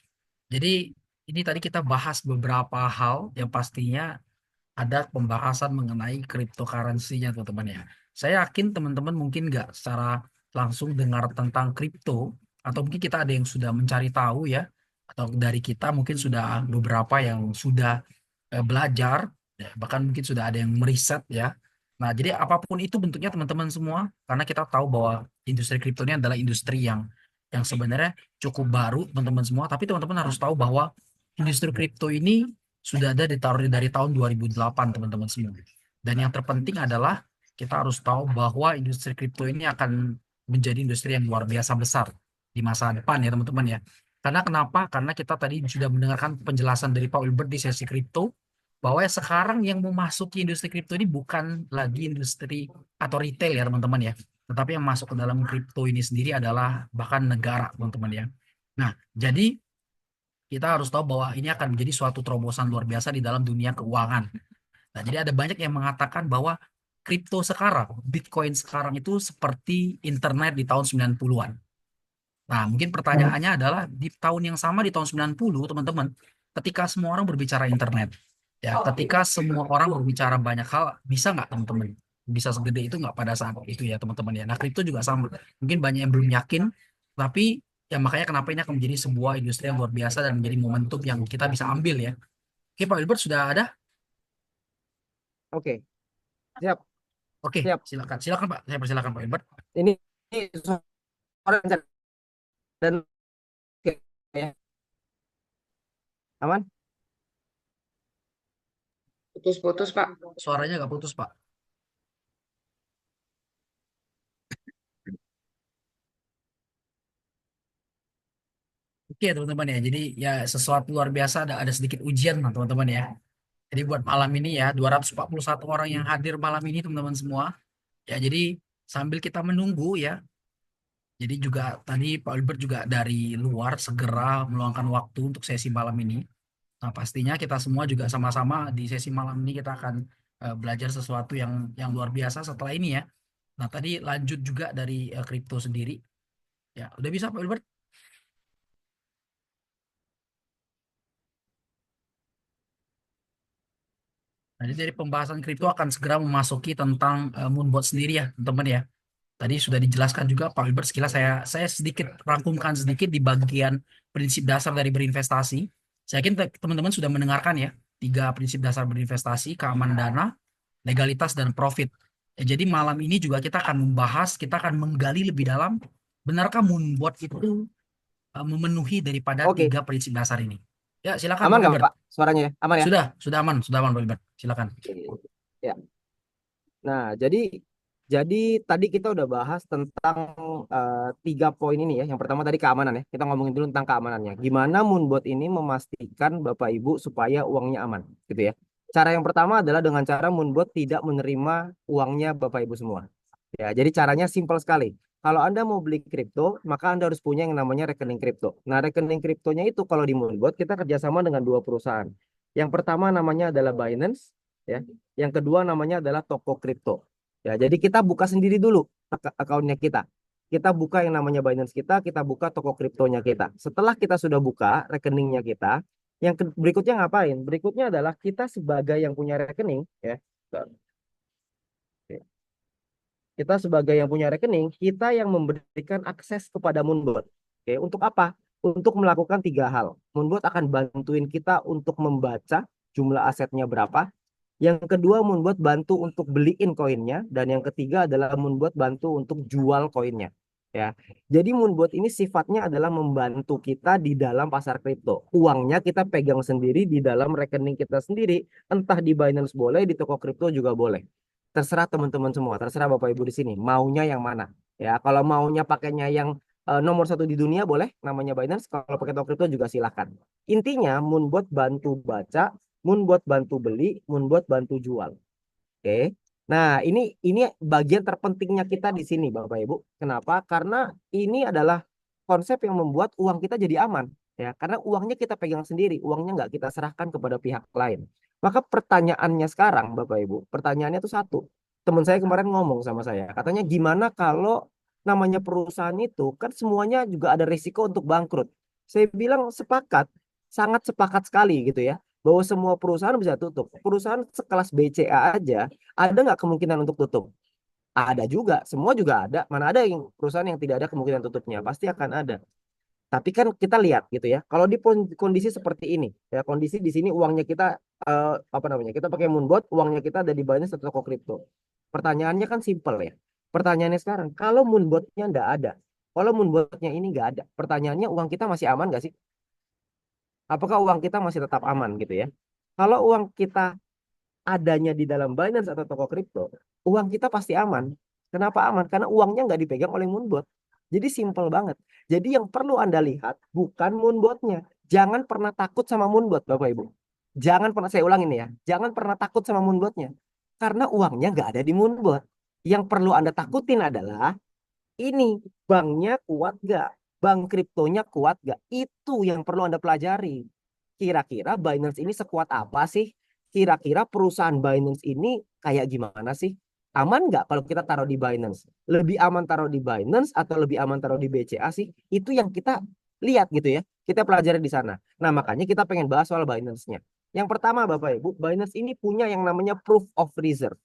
Jadi ini tadi kita bahas beberapa hal yang pastinya ada pembahasan mengenai cryptocurrency-nya teman-teman ya. Saya yakin teman-teman mungkin nggak secara langsung dengar tentang kripto, atau mungkin kita ada yang sudah mencari tahu ya, atau dari kita mungkin sudah beberapa yang sudah belajar, ya, bahkan mungkin sudah ada yang meriset ya. Nah, jadi apapun itu bentuknya teman-teman semua, karena kita tahu bahwa industri kripto ini adalah industri yang sebenarnya cukup baru teman-teman semua, tapi teman-teman harus tahu bahwa industri kripto ini sudah ada dari tahun 2008 teman-teman semua. Dan yang terpenting adalah kita harus tahu bahwa industri kripto ini akan menjadi industri yang luar biasa besar di masa depan ya teman-teman ya. Karena kenapa? Karena kita tadi sudah mendengarkan penjelasan dari Pak Wilbert di sesi kripto bahwa sekarang yang memasuki industri kripto ini bukan lagi industri atau retail ya teman-teman ya. Tetapi yang masuk ke dalam kripto ini sendiri adalah bahkan negara teman-teman ya. Nah, jadi kita harus tahu bahwa ini akan menjadi suatu terobosan luar biasa di dalam dunia keuangan. Nah, jadi ada banyak yang mengatakan bahwa kripto sekarang, Bitcoin sekarang itu seperti internet di tahun 90-an. Nah, mungkin pertanyaannya adalah di tahun yang sama di tahun 90, teman-teman, ketika semua orang berbicara internet, ya, ketika semua orang berbicara banyak hal, bisa nggak teman-teman? Bisa segede itu nggak pada saat itu ya teman-teman ya. Nah, kripto juga sama. Mungkin banyak yang belum yakin, tapi ya makanya kenapa ini akan menjadi sebuah industri yang luar biasa dan menjadi momentum yang kita bisa ambil ya. Oke, Pak Wilbert sudah ada? Oke, siap, Oke, siap. silakan. Silakan Pak. Saya persilakan Pak Wilbert. Ini suara dan oke, ya. Aman? Putus-putus, Pak. Suaranya nggak putus, Pak. Oke, teman-teman ya. Jadi ya sesuatu luar biasa, ada sedikit ujian lah, teman-teman ya. Jadi buat malam ini ya 241 orang yang hadir malam ini teman-teman semua. Ya jadi sambil kita menunggu ya. Jadi juga tadi Pak Albert juga dari luar segera meluangkan waktu untuk sesi malam ini. Nah, pastinya kita semua juga sama-sama di sesi malam ini kita akan belajar sesuatu yang luar biasa setelah ini ya. Nah, tadi lanjut juga dari kripto sendiri. Ya, udah bisa Pak Wilbert? Nah, jadi dari pembahasan kripto akan segera memasuki tentang Moonbot sendiri ya, teman-teman ya. Tadi sudah dijelaskan juga Pak Wilbert sekilas, saya sedikit rangkumkan sedikit di bagian prinsip dasar dari berinvestasi. Saya yakin teman-teman sudah mendengarkan ya, 3 prinsip dasar berinvestasi: keamanan dana, legalitas, dan profit. Ya, jadi malam ini juga kita akan membahas, kita akan menggali lebih dalam, benarkah Moonbot itu memenuhi daripada Oke, 3 prinsip dasar ini. Ya, silakan aman Pak nggak Wilbert. Pak? Suaranya ya? Aman ya? Sudah aman Pak Wilbert. Silakan. Oke. Ya. Nah, jadi tadi kita udah bahas tentang 3 poin ini ya. Yang pertama tadi keamanan ya. Kita ngomongin dulu tentang keamanannya. Gimana Moonbot ini memastikan Bapak Ibu supaya uangnya aman, gitu ya. Cara yang pertama adalah dengan cara Moonbot tidak menerima uangnya Bapak Ibu semua. Ya, jadi caranya simpel sekali. Kalau Anda mau beli kripto, maka Anda harus punya yang namanya rekening kripto. Nah, rekening kriptonya itu kalau di Moonbot kita kerjasama dengan 2 perusahaan. Yang pertama namanya adalah Binance, ya. Yang kedua namanya adalah Toko Kripto. Ya, jadi kita buka sendiri dulu akunnya kita. Kita buka yang namanya Binance kita buka toko kriptonya kita. Setelah kita sudah buka rekeningnya kita, berikutnya ngapain? Berikutnya adalah kita sebagai yang punya rekening, ya. Kita sebagai yang punya rekening, kita yang memberikan akses kepada Moonbot. Oke, untuk apa? Untuk melakukan 3 hal. Moonbot akan bantuin kita untuk membaca jumlah asetnya berapa. Yang kedua, Moonbot bantu untuk beliin koinnya. Dan yang ketiga adalah Moonbot bantu untuk jual koinnya. Ya, jadi Moonbot ini sifatnya adalah membantu kita di dalam pasar kripto. Uangnya kita pegang sendiri di dalam rekening kita sendiri. Entah di Binance boleh, di toko kripto juga boleh. Terserah teman-teman semua, terserah Bapak Ibu di sini. Maunya yang mana? Ya, kalau maunya pakainya yang nomor 1 di dunia boleh, namanya Binance. Kalau pakai toko kripto juga silahkan. Intinya Moonbot bantu baca, Moonbot bantu beli, Moonbot bantu jual. Oke. Nah, ini bagian terpentingnya kita di sini, Bapak Ibu. Kenapa? Karena ini adalah konsep yang membuat uang kita jadi aman. Ya, karena uangnya kita pegang sendiri, uangnya nggak kita serahkan kepada pihak lain. Maka pertanyaannya sekarang, Bapak Ibu, pertanyaannya tuh satu. Teman saya kemarin ngomong sama saya, katanya gimana kalau namanya perusahaan itu kan semuanya juga ada risiko untuk bangkrut. Saya bilang sepakat, sangat sepakat sekali gitu ya, bahwa semua perusahaan bisa tutup. Perusahaan sekelas BCA aja ada nggak kemungkinan untuk tutup? Ada juga, semua juga ada. Mana ada yang perusahaan yang tidak ada kemungkinan tutupnya? Pasti akan ada. Tapi kan kita lihat gitu ya. Kalau di kondisi seperti ini, ya kondisi di sini uangnya kita apa namanya? Kita pakai Moonbot, uangnya kita ada di Binance atau toko kripto. Pertanyaannya kan simpel ya. Pertanyaannya sekarang, kalau Moonbotnya nggak ada, kalau Moonbotnya ini nggak ada, pertanyaannya uang kita masih aman nggak sih? Apakah uang kita masih tetap aman gitu ya? Kalau uang kita adanya di dalam Binance atau toko kripto, uang kita pasti aman. Kenapa aman? Karena uangnya nggak dipegang oleh Moonbot. Jadi simpel banget. Jadi yang perlu Anda lihat bukan Moonbotnya. Jangan pernah takut sama Moonbot, Bapak Ibu. Jangan pernah, saya ulang ini ya. Jangan pernah takut sama Moonbotnya. Karena uangnya nggak ada di Moonbot. Yang perlu Anda takutin adalah ini banknya kuat nggak? Bank kriptonya kuat nggak? Itu yang perlu Anda pelajari. Kira-kira Binance ini sekuat apa sih? Kira-kira perusahaan Binance ini kayak gimana sih? Aman nggak kalau kita taruh di Binance? Lebih aman taruh di Binance atau lebih aman taruh di BCA sih? Itu yang kita lihat gitu ya. Kita pelajari di sana. Nah, makanya kita pengen bahas soal Binance-nya. Yang pertama, Bapak Ibu, Binance ini punya yang namanya Proof of Reserve.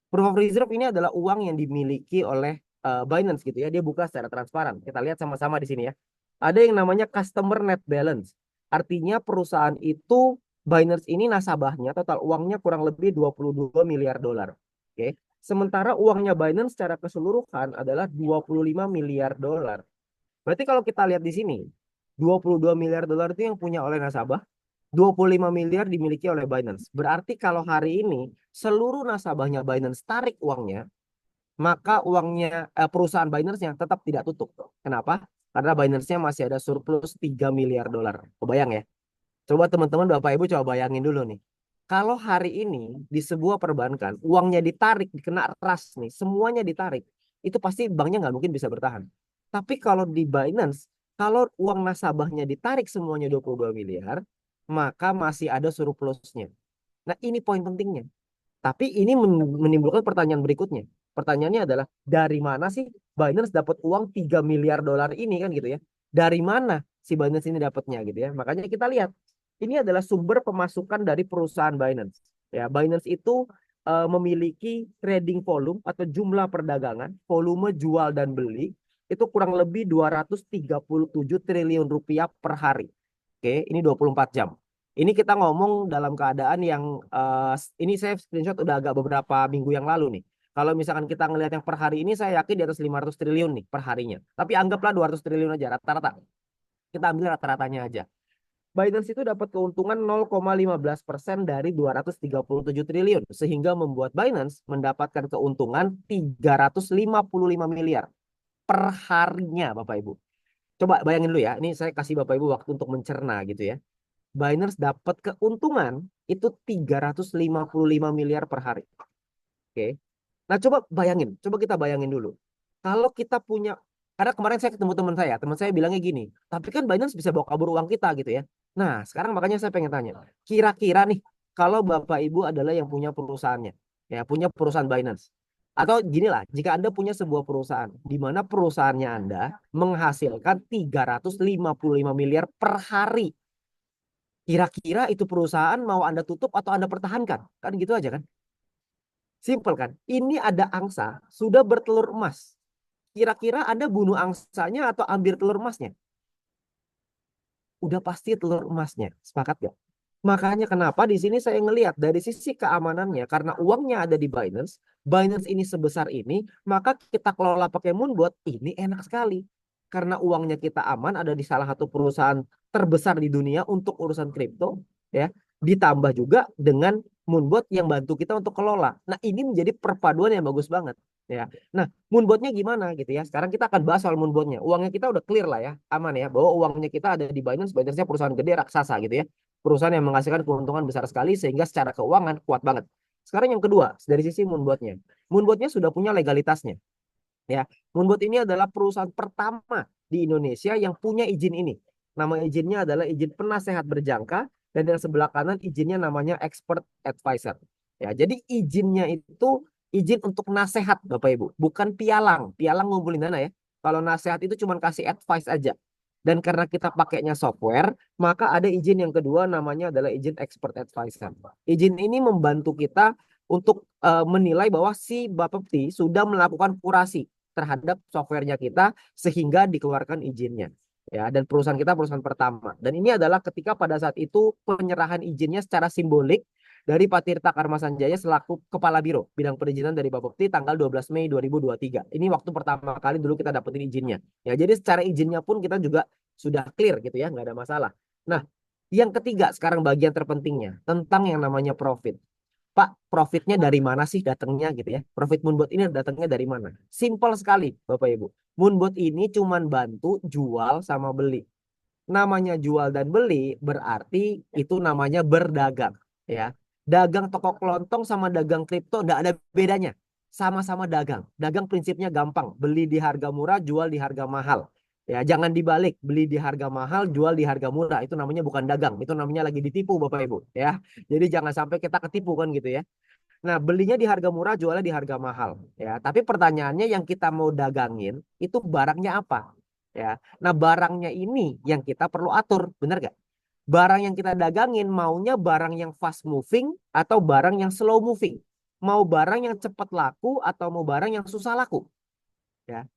Proof of Reserve ini adalah uang yang dimiliki oleh Binance gitu ya. Dia buka secara transparan. Kita lihat sama-sama di sini ya. Ada yang namanya Customer Net Balance. Artinya perusahaan itu Binance ini nasabahnya total uangnya kurang lebih 22 miliar dolar. Oke. Sementara uangnya Binance secara keseluruhan adalah 25 miliar dolar. Berarti kalau kita lihat di sini, 22 miliar dolar itu yang punya oleh nasabah, 25 miliar dimiliki oleh Binance. Berarti kalau hari ini seluruh nasabahnya Binance tarik uangnya, maka uangnya perusahaan Binance-nya tetap tidak tutup. Kenapa? Karena Binance-nya masih ada surplus 3 miliar dolar. Kebayang ya? Coba teman-teman Bapak Ibu coba bayangin dulu nih. Kalau hari ini di sebuah perbankan uangnya ditarik, dikena ras nih, semuanya ditarik, itu pasti banknya nggak mungkin bisa bertahan. Tapi kalau di Binance, kalau uang nasabahnya ditarik semuanya 22 miliar, maka masih ada surplusnya. Nah, ini poin pentingnya. Tapi ini menimbulkan pertanyaan berikutnya. Pertanyaannya adalah dari mana sih Binance dapat uang 3 miliar dolar ini kan gitu ya. Dari mana si Binance ini dapatnya gitu ya. Makanya kita lihat ini adalah sumber pemasukan dari perusahaan Binance. Ya, Binance itu memiliki trading volume atau jumlah perdagangan, volume jual dan beli itu kurang lebih 237 triliun rupiah per hari. Oke, ini 24 jam. Ini kita ngomong dalam keadaan yang ini saya screenshot udah agak beberapa minggu yang lalu nih. Kalau misalkan kita ngelihat yang per hari ini saya yakin di atas 500 triliun nih per harinya. Tapi anggaplah 200 triliun aja rata-rata. Kita ambil rata-ratanya aja. Binance itu dapat keuntungan 0,15% dari 237 triliun sehingga membuat Binance mendapatkan keuntungan 355 miliar per harinya Bapak Ibu. Coba bayangin dulu ya. Ini saya kasih Bapak Ibu waktu untuk mencerna gitu ya. Binance dapat keuntungan itu 355 miliar per hari. Oke. Nah, coba kita bayangin dulu. Kalau kita punya, karena kemarin saya ketemu teman saya bilangnya gini, tapi kan Binance bisa bawa kabur uang kita gitu ya. Nah, sekarang makanya saya pengen tanya, kira-kira nih, kalau Bapak Ibu adalah yang punya perusahaannya, ya punya perusahaan Binance, atau gini lah, jika Anda punya sebuah perusahaan, di mana perusahaannya Anda menghasilkan 355 miliar per hari, kira-kira itu perusahaan mau Anda tutup atau Anda pertahankan? Kan gitu aja kan? Simpel kan? Ini ada angsa, sudah bertelur emas. Kira-kira Anda bunuh angsanya atau ambil telur emasnya? Udah pasti telur emasnya. Sepakat gak? Makanya kenapa di sini saya ngelihat dari sisi keamanannya, karena uangnya ada di Binance, Binance ini sebesar ini, maka kita kelola pakai Moonbot, ini enak sekali. Karena uangnya kita aman, ada di salah satu perusahaan terbesar di dunia untuk urusan kripto, ya. Ditambah juga dengan Moonbot yang bantu kita untuk kelola. Nah, ini menjadi perpaduan yang bagus banget, ya. Nah, Moonbotnya gimana gitu ya? Sekarang kita akan bahas soal Moonbotnya. Uangnya kita udah clear lah ya, aman ya, bahwa uangnya kita ada di Binance. Binance-nya perusahaan gede raksasa gitu ya, perusahaan yang menghasilkan keuntungan besar sekali sehingga secara keuangan kuat banget. Sekarang yang kedua, dari sisi Moonbotnya. Moonbotnya sudah punya legalitasnya. Ya, Moonbot ini adalah perusahaan pertama di Indonesia yang punya izin ini. Nama izinnya adalah izin penasehat berjangka dan yang sebelah kanan izinnya namanya expert advisor. Ya, jadi izinnya itu izin untuk nasehat Bapak Ibu, bukan pialang. Pialang ngumpulin dana ya. Kalau nasehat itu cuma kasih advice aja. Dan karena kita pakainya software, maka ada izin yang kedua namanya adalah izin expert advisor. Izin ini membantu kita untuk menilai bahwa si Bapepti sudah melakukan kurasi terhadap softwarenya kita sehingga dikeluarkan izinnya. Ya, dan perusahaan kita perusahaan pertama. Dan ini adalah ketika pada saat itu penyerahan izinnya secara simbolik dari Pak Tirta Karmasanjaya selaku Kepala Biro Bidang Perizinan dari Bapepti tanggal 12 Mei 2023. Ini waktu pertama kali dulu kita dapetin izinnya. Ya, jadi secara izinnya pun kita juga sudah clear gitu ya, nggak ada masalah. Nah, yang ketiga sekarang bagian terpentingnya tentang yang namanya profit. Pak, profitnya dari mana sih datangnya gitu ya? Profit Moonbot ini datangnya dari mana? Simpel sekali, Bapak Ibu. Moonbot ini cuman bantu jual sama beli. Namanya jual dan beli berarti itu namanya berdagang, ya. Dagang toko kelontong sama dagang kripto enggak ada bedanya. Sama-sama dagang. Dagang prinsipnya gampang, beli di harga murah, jual di harga mahal. Ya, jangan dibalik, beli di harga mahal, jual di harga murah. Itu namanya bukan dagang, itu namanya lagi ditipu Bapak Ibu, ya. Jadi jangan sampai kita ketipu kan gitu ya. Nah, belinya di harga murah, jualnya di harga mahal. Ya, tapi pertanyaannya yang kita mau dagangin itu barangnya apa? Ya, nah barangnya ini yang kita perlu atur, benar gak? Barang yang kita dagangin maunya barang yang fast moving atau barang yang slow moving? Mau barang yang cepat laku atau mau barang yang susah laku? Ya,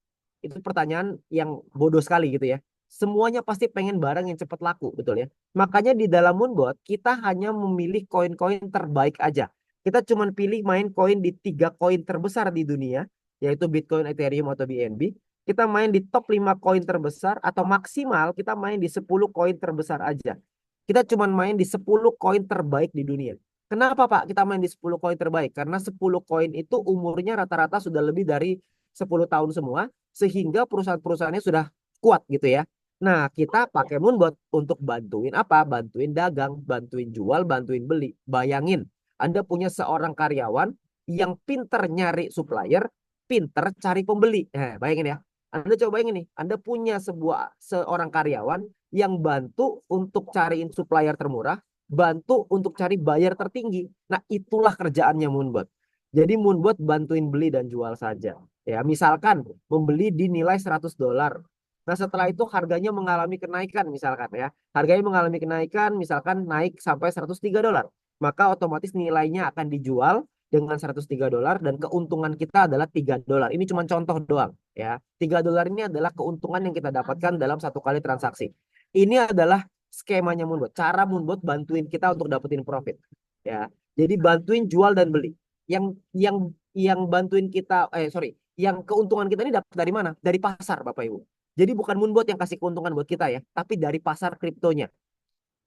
itu pertanyaan yang bodoh sekali gitu ya. Semuanya pasti pengen barang yang cepat laku, betul ya. Makanya di dalam Moonbot kita hanya memilih koin-koin terbaik aja. Kita cuma pilih main koin di 3 koin terbesar di dunia, yaitu Bitcoin, Ethereum, atau BNB. Kita main di top 5 koin terbesar atau maksimal kita main di 10 koin terbesar aja. Kita cuma main di 10 koin terbaik di dunia. Kenapa Pak kita main di 10 koin terbaik? Karena 10 koin itu umurnya rata-rata sudah lebih dari 10 tahun semua, sehingga perusahaan-perusahaannya sudah kuat gitu ya. Nah, kita pakai Moonbot untuk bantuin apa? Bantuin dagang, bantuin jual, bantuin beli. Bayangin, Anda punya seorang karyawan yang pinter nyari supplier, pinter cari pembeli. Bayangin ya. Anda coba ini, Anda punya seorang karyawan yang bantu untuk cariin supplier termurah, bantu untuk cari buyer tertinggi. Nah, itulah kerjaannya Moonbot. Jadi Moonbot bantuin beli dan jual saja. Ya, misalkan membeli dinilai $100. Nah, setelah itu harganya mengalami kenaikan misalkan ya. Harganya mengalami kenaikan misalkan naik sampai $103. Maka otomatis nilainya akan dijual dengan $103 dan keuntungan kita adalah $3. Ini cuma contoh doang ya. $3 ini adalah keuntungan yang kita dapatkan dalam satu kali transaksi. Ini adalah skemanya Moonbot. Cara Moonbot bantuin kita untuk dapetin profit ya. Jadi bantuin jual dan beli. Yang bantuin kita yang keuntungan kita ini dapat dari mana? Dari pasar, Bapak Ibu. Jadi bukan Moonbot yang kasih keuntungan buat kita ya, tapi dari pasar kriptonya.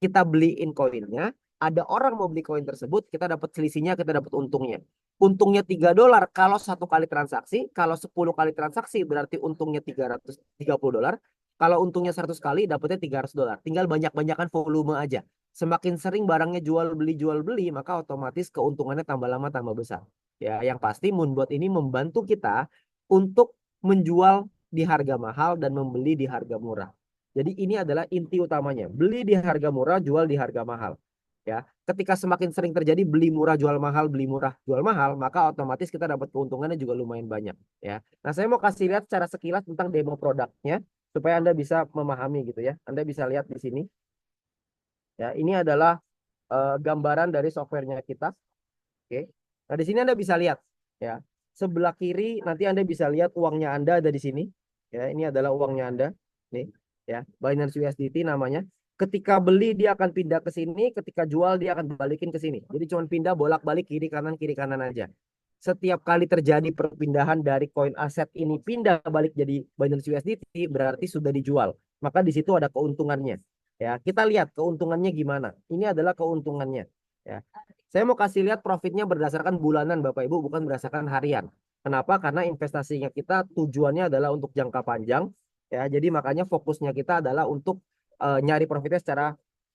Kita beliin koinnya, ada orang mau beli koin tersebut, kita dapat selisihnya, kita dapat untungnya. Untungnya $3 kalau satu kali transaksi, kalau 10 kali transaksi berarti untungnya $330. Kalau untungnya 100 kali dapatnya $300. Tinggal banyak-banyakan volume aja. Semakin sering barangnya jual beli, maka otomatis keuntungannya tambah lama tambah besar. Ya, yang pasti Moonbot ini membantu kita untuk menjual di harga mahal dan membeli di harga murah. Jadi ini adalah inti utamanya. Beli di harga murah, jual di harga mahal. Ya, ketika semakin sering terjadi beli murah jual mahal, beli murah jual mahal, maka otomatis kita dapat keuntungannya juga lumayan banyak. Ya, nah saya mau kasih lihat secara sekilas tentang demo produknya supaya Anda bisa memahami gitu ya. Anda bisa lihat di sini. Ya, ini adalah gambaran dari softwarenya kita. Oke. Nah di sini Anda bisa lihat. Ya, sebelah kiri nanti Anda bisa lihat uangnya Anda ada di sini. Ya, ini adalah uangnya Anda. Nih. Ya, Binance USDT namanya. Ketika beli dia akan pindah ke sini, ketika jual dia akan balikin ke sini. Jadi cuma pindah bolak-balik kiri kanan aja. Setiap kali terjadi perpindahan dari koin aset ini pindah balik jadi Binance USDT berarti sudah dijual. Maka di situ ada keuntungannya. Ya, kita lihat keuntungannya gimana. Ini adalah keuntungannya. Ya. Saya mau kasih lihat profitnya berdasarkan bulanan Bapak Ibu, bukan berdasarkan harian. Kenapa? Karena investasinya kita tujuannya adalah untuk jangka panjang. Ya, jadi makanya fokusnya kita adalah untuk nyari profitnya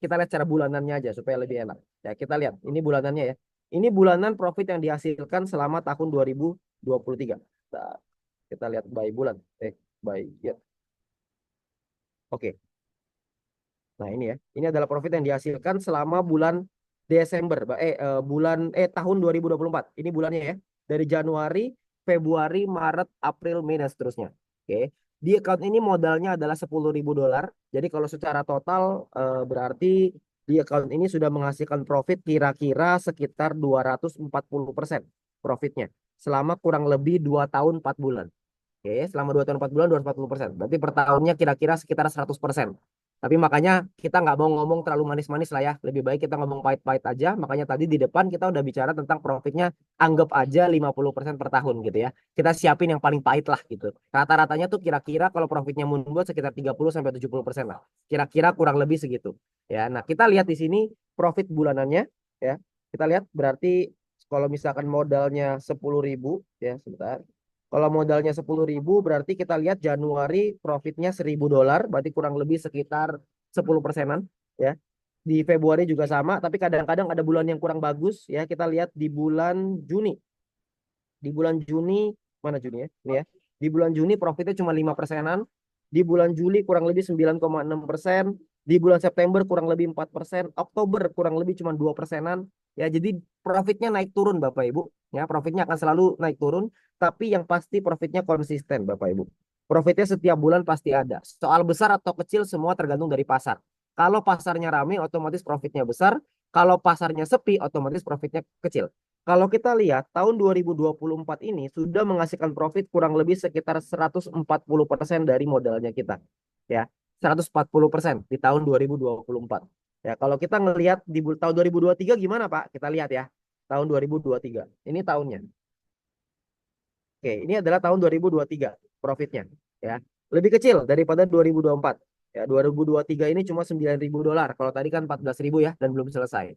kita lihat secara bulanannya aja supaya lebih enak. Ya, kita lihat ini bulanannya ya. Ini bulanan profit yang dihasilkan selama tahun 2023. Nah, kita lihat by bulan. By year. Oke. Nah, ini ya. Ini adalah profit yang dihasilkan selama bulan Desember, tahun 2024. Ini bulannya ya. Dari Januari, Februari, Maret, April, Mei dan seterusnya. Oke. Di account ini modalnya adalah $10.000. Jadi kalau secara total berarti di account ini sudah menghasilkan profit kira-kira sekitar 240% profitnya selama kurang lebih 2 tahun 4 bulan. Oke, selama 2 tahun 4 bulan 240%. Berarti per tahunnya kira-kira sekitar 100%. Tapi makanya kita nggak mau ngomong terlalu manis-manis lah ya. Lebih baik kita ngomong pahit-pahit aja. Makanya tadi di depan kita udah bicara tentang profitnya anggap aja 50% per tahun gitu ya. Kita siapin yang paling pahit lah gitu. Rata-ratanya tuh kira-kira kalau profitnya Moonbot sekitar 30-70% lah. Kira-kira kurang lebih segitu. Ya, nah kita lihat di sini profit bulanannya ya. Kita lihat berarti kalau misalkan modalnya 10.000 ya, sebentar. Kalau modalnya 10.000 berarti kita lihat Januari profitnya $1.000, berarti kurang lebih sekitar 10%-an ya. Di Februari juga sama, tapi kadang-kadang ada bulan yang kurang bagus ya. Kita lihat di bulan Juni. Di bulan Juni, mana Juni ya? Ini ya. Di bulan Juni profitnya cuma 5%-an. Di bulan Juli kurang lebih 9,6%. Di bulan September kurang lebih 4%. Oktober kurang lebih cuma 2%-an. Ya, jadi profitnya naik turun Bapak Ibu. Ya, profitnya akan selalu naik turun. Tapi yang pasti profitnya konsisten Bapak Ibu. Profitnya setiap bulan pasti ada. Soal besar atau kecil semua tergantung dari pasar. Kalau pasarnya ramai otomatis profitnya besar. Kalau pasarnya sepi otomatis profitnya kecil. Kalau kita lihat tahun 2024 ini sudah menghasilkan profit kurang lebih sekitar 140% dari modalnya kita. Ya, 140% di tahun 2024. Ya, kalau kita ngelihat di tahun 2023 gimana Pak? Kita lihat ya. Tahun 2023. Ini tahunnya. Oke, ini adalah tahun 2023 profitnya ya. Lebih kecil daripada 2024. Ya, 2023 ini cuma $9.000. Kalau tadi kan 14.000 ya dan belum selesai.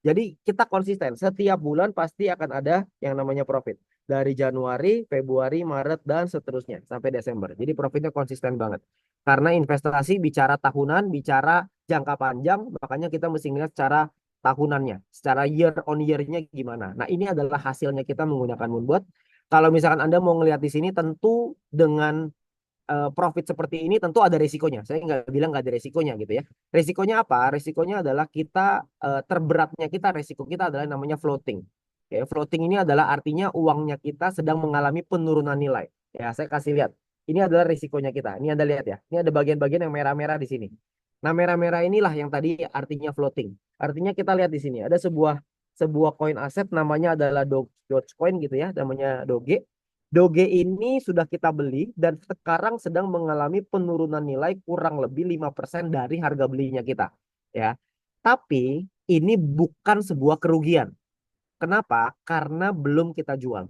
Jadi kita konsisten. Setiap bulan pasti akan ada yang namanya profit. Dari Januari, Februari, Maret, dan seterusnya sampai Desember. Jadi profitnya konsisten banget. Karena investasi bicara tahunan, bicara jangka panjang, makanya kita mesti lihat secara tahunannya. Secara year on year-nya gimana. Nah ini adalah hasilnya kita menggunakan Moonbot. Kalau misalkan Anda mau ngelihat di sini tentu dengan profit seperti ini tentu ada resikonya. Saya nggak bilang nggak ada resikonya gitu ya. Resikonya apa? Resikonya adalah kita terberatnya kita resiko kita adalah namanya floating. Ya, floating ini adalah artinya uangnya kita sedang mengalami penurunan nilai. Ya, saya kasih lihat. Ini adalah risikonya kita. Ini Anda lihat ya. Ini ada bagian-bagian yang merah-merah di sini. Nah, merah-merah inilah yang tadi artinya floating. Artinya kita lihat di sini ada sebuah koin aset namanya adalah Dogecoin gitu ya, namanya Doge. Doge ini sudah kita beli dan sekarang sedang mengalami penurunan nilai kurang lebih 5% dari harga belinya kita, ya. Tapi ini bukan sebuah kerugian. Kenapa? Karena belum kita jual.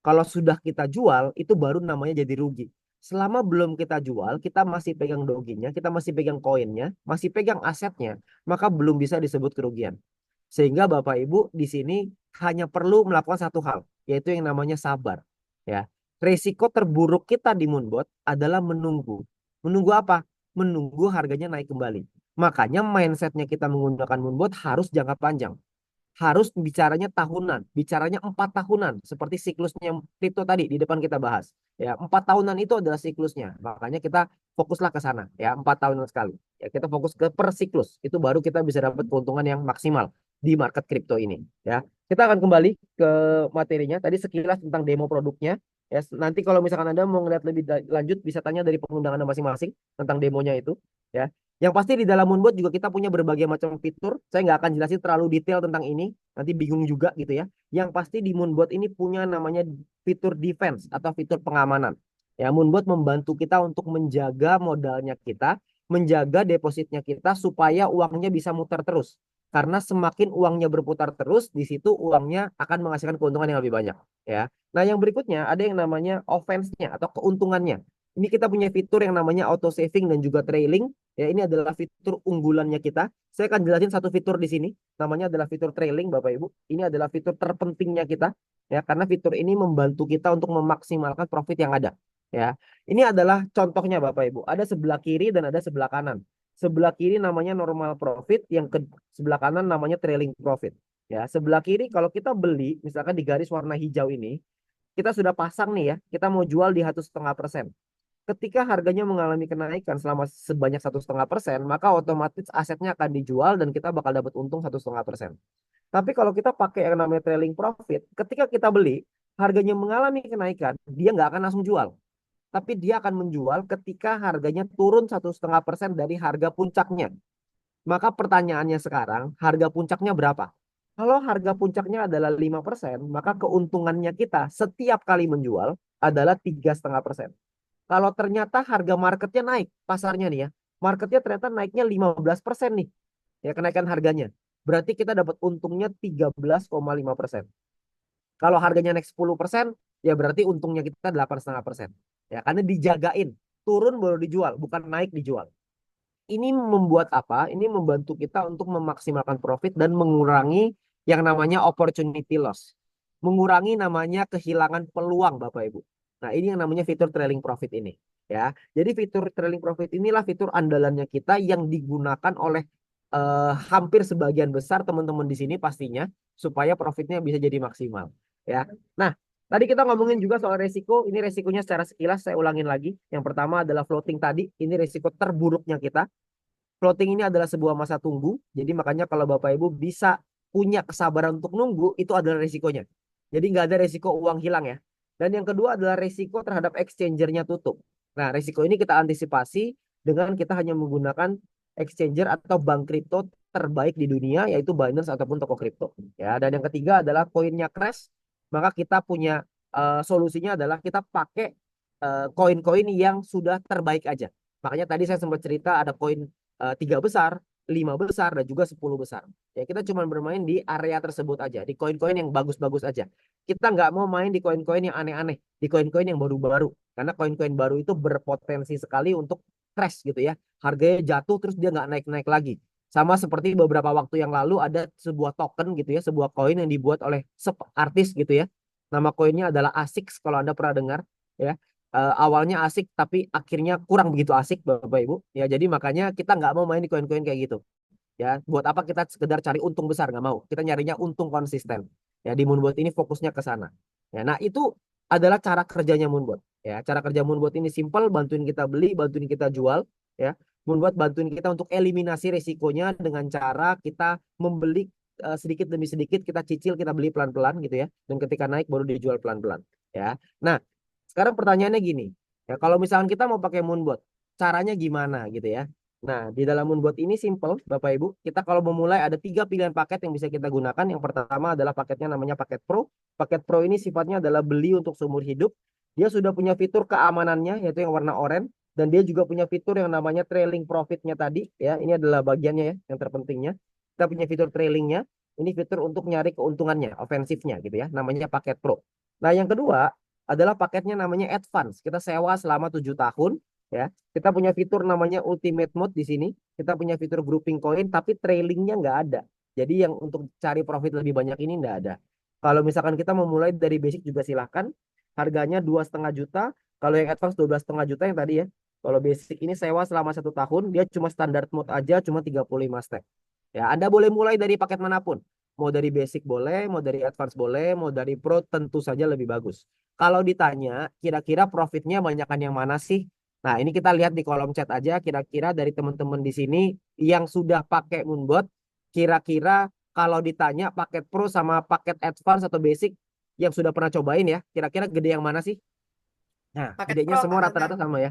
Kalau sudah kita jual, itu baru namanya jadi rugi. Selama belum kita jual, kita masih pegang doginya, kita masih pegang koinnya, masih pegang asetnya, maka belum bisa disebut kerugian. Sehingga Bapak Ibu di sini hanya perlu melakukan satu hal, yaitu yang namanya sabar. Ya, risiko terburuk kita di Moonbot adalah menunggu. Menunggu apa? Menunggu harganya naik kembali. Makanya mindsetnya kita menggunakan Moonbot harus jangka panjang, harus bicaranya tahunan, bicaranya 4 tahunan, seperti siklusnya kripto tadi di depan kita bahas. Ya, 4 tahunan itu adalah siklusnya. Makanya kita fokuslah ke sana. Ya, 4 tahunan sekali. Ya, kita fokus ke per siklus. Itu baru kita bisa dapat keuntungan yang maksimal di market kripto ini. Ya, kita akan kembali ke materinya. Tadi sekilas tentang demo produknya. Ya, nanti kalau misalkan Anda mau ngeliat lebih lanjut, bisa tanya dari pengundang Anda masing-masing tentang demonya itu. Ya, yang pasti di dalam Moonbot juga kita punya berbagai macam fitur. Saya nggak akan jelasin terlalu detail tentang ini. Nanti bingung juga gitu ya. Yang pasti di Moonbot ini punya namanya fitur defense atau fitur pengamanan. Ya, Moonbot membantu kita untuk menjaga modalnya kita, menjaga depositnya kita supaya uangnya bisa muter terus. Karena semakin uangnya berputar terus, di situ uangnya akan menghasilkan keuntungan yang lebih banyak. Ya. Nah, yang berikutnya ada yang namanya offense-nya atau keuntungannya. Ini kita punya fitur yang namanya auto saving dan juga trailing. Ya, ini adalah fitur unggulannya kita. Saya akan jelasin satu fitur di sini. Namanya adalah fitur trailing, Bapak Ibu. Ini adalah fitur terpentingnya kita. Ya, karena fitur ini membantu kita untuk memaksimalkan profit yang ada. Ya, ini adalah contohnya, Bapak Ibu. Ada sebelah kiri dan ada sebelah kanan. Sebelah kiri namanya normal profit, yang ke sebelah kanan namanya trailing profit. Ya, sebelah kiri kalau kita beli, misalkan di garis warna hijau ini, kita sudah pasang nih ya, kita mau jual di 1,5%. Ketika harganya mengalami kenaikan selama sebanyak 1,5%, maka otomatis asetnya akan dijual dan kita bakal dapat untung 1,5%. Tapi kalau kita pakai yang namanya trailing profit, ketika kita beli, harganya mengalami kenaikan, dia nggak akan langsung jual. Tapi dia akan menjual ketika harganya turun 1,5% dari harga puncaknya. Maka pertanyaannya sekarang, harga puncaknya berapa? Kalau harga puncaknya adalah 5%, maka keuntungannya kita setiap kali menjual adalah 3,5%. Kalau ternyata harga marketnya naik, pasarnya nih ya, marketnya ternyata naiknya 15% nih, ya kenaikan harganya. Berarti kita dapat untungnya 13,5%. Kalau harganya naik 10%, ya berarti untungnya kita 8,5%. Ya, karena dijagain, turun baru dijual, bukan naik dijual. Ini membuat apa? Ini membantu kita untuk memaksimalkan profit dan mengurangi yang namanya opportunity loss. Mengurangi namanya kehilangan peluang, Bapak Ibu. Nah, ini yang namanya fitur trailing profit ini. Ya, jadi fitur trailing profit inilah fitur andalannya kita yang digunakan oleh hampir sebagian besar teman-teman di sini pastinya supaya profitnya bisa jadi maksimal. Ya, nah tadi kita ngomongin juga soal resiko. Ini resikonya secara sekilas saya ulangin lagi. Yang pertama adalah floating tadi. Ini resiko terburuknya kita. Floating ini adalah sebuah masa tunggu. Jadi makanya kalau Bapak Ibu bisa punya kesabaran untuk nunggu, itu adalah resikonya. Jadi nggak ada resiko uang hilang ya. Dan yang kedua adalah resiko terhadap exchangernya tutup. Nah, resiko ini kita antisipasi dengan kita hanya menggunakan exchanger atau bank kripto terbaik di dunia, yaitu Binance ataupun toko kripto. Ya, dan yang ketiga adalah koinnya crash, maka kita punya solusinya adalah kita pakai koin-koin yang sudah terbaik aja. Makanya tadi saya sempat cerita ada koin 3 besar, 5 besar, dan juga 10 besar. Ya, kita cuma bermain di area tersebut aja, di koin-koin yang bagus-bagus aja. Kita nggak mau main di koin-koin yang aneh-aneh, di koin-koin yang baru-baru. Karena koin-koin baru itu berpotensi sekali untuk crash gitu ya. Harganya jatuh terus dia nggak naik-naik lagi. Sama seperti beberapa waktu yang lalu ada sebuah token gitu ya, sebuah koin yang dibuat oleh artis gitu ya. Nama koinnya adalah ASICS kalau Anda pernah dengar ya. Awalnya asik tapi akhirnya kurang begitu asik Bapak Ibu. Ya, jadi makanya kita nggak mau main di koin-koin kayak gitu. Ya, buat apa kita sekedar cari untung besar, nggak mau. Kita nyarinya untung konsisten. Ya, di Moonbot ini fokusnya ke sana. Ya, nah itu adalah cara kerjanya Moonbot. Ya, cara kerja Moonbot ini simple, bantuin kita beli, bantuin kita jual, ya. Moonbot bantuin kita untuk eliminasi risikonya dengan cara kita membeli sedikit demi sedikit, kita cicil, kita beli pelan-pelan gitu ya. Dan ketika naik baru dijual pelan-pelan, ya. Nah, sekarang pertanyaannya gini, ya kalau misalkan kita mau pakai Moonbot, caranya gimana gitu ya? Nah, di dalam Moonbot ini simple, Bapak Ibu. Kita kalau memulai ada 3 pilihan paket yang bisa kita gunakan. Yang pertama adalah paketnya namanya paket Pro. Paket Pro ini sifatnya adalah beli untuk seumur hidup. Dia sudah punya fitur keamanannya, yaitu yang warna oranye. Dan dia juga punya fitur yang namanya trailing profitnya tadi. Ya, ini adalah bagiannya ya, yang terpentingnya. Kita punya fitur trailingnya. Ini fitur untuk nyari keuntungannya, ofensifnya gitu ya. Namanya paket Pro. Nah, yang kedua adalah paketnya namanya Advance. Kita sewa selama 7 tahun. Ya, kita punya fitur namanya Ultimate Mode di sini. Kita punya fitur grouping coin, tapi trailingnya nggak ada. Jadi yang untuk cari profit lebih banyak ini nggak ada. Kalau misalkan kita memulai dari basic juga silahkan. Harganya 2,5 juta. Kalau yang advance 12,5 juta yang tadi ya. Kalau basic ini sewa selama 1 tahun, dia cuma standar mode aja, cuma 35 stack. Ya, Anda boleh mulai dari paket manapun. Mau dari basic boleh, mau dari advance boleh, mau dari pro tentu saja lebih bagus. Kalau ditanya, kira-kira profitnya banyakan yang mana sih? Nah, ini kita lihat di kolom chat aja, kira-kira dari teman-teman di sini yang sudah pakai Moonbot, kira-kira kalau ditanya paket Pro sama paket Advance atau Basic yang sudah pernah cobain ya, kira-kira gede yang mana sih? Nah, Paket gedenya Pro, semua Kak rata-rata Gagang. sama ya.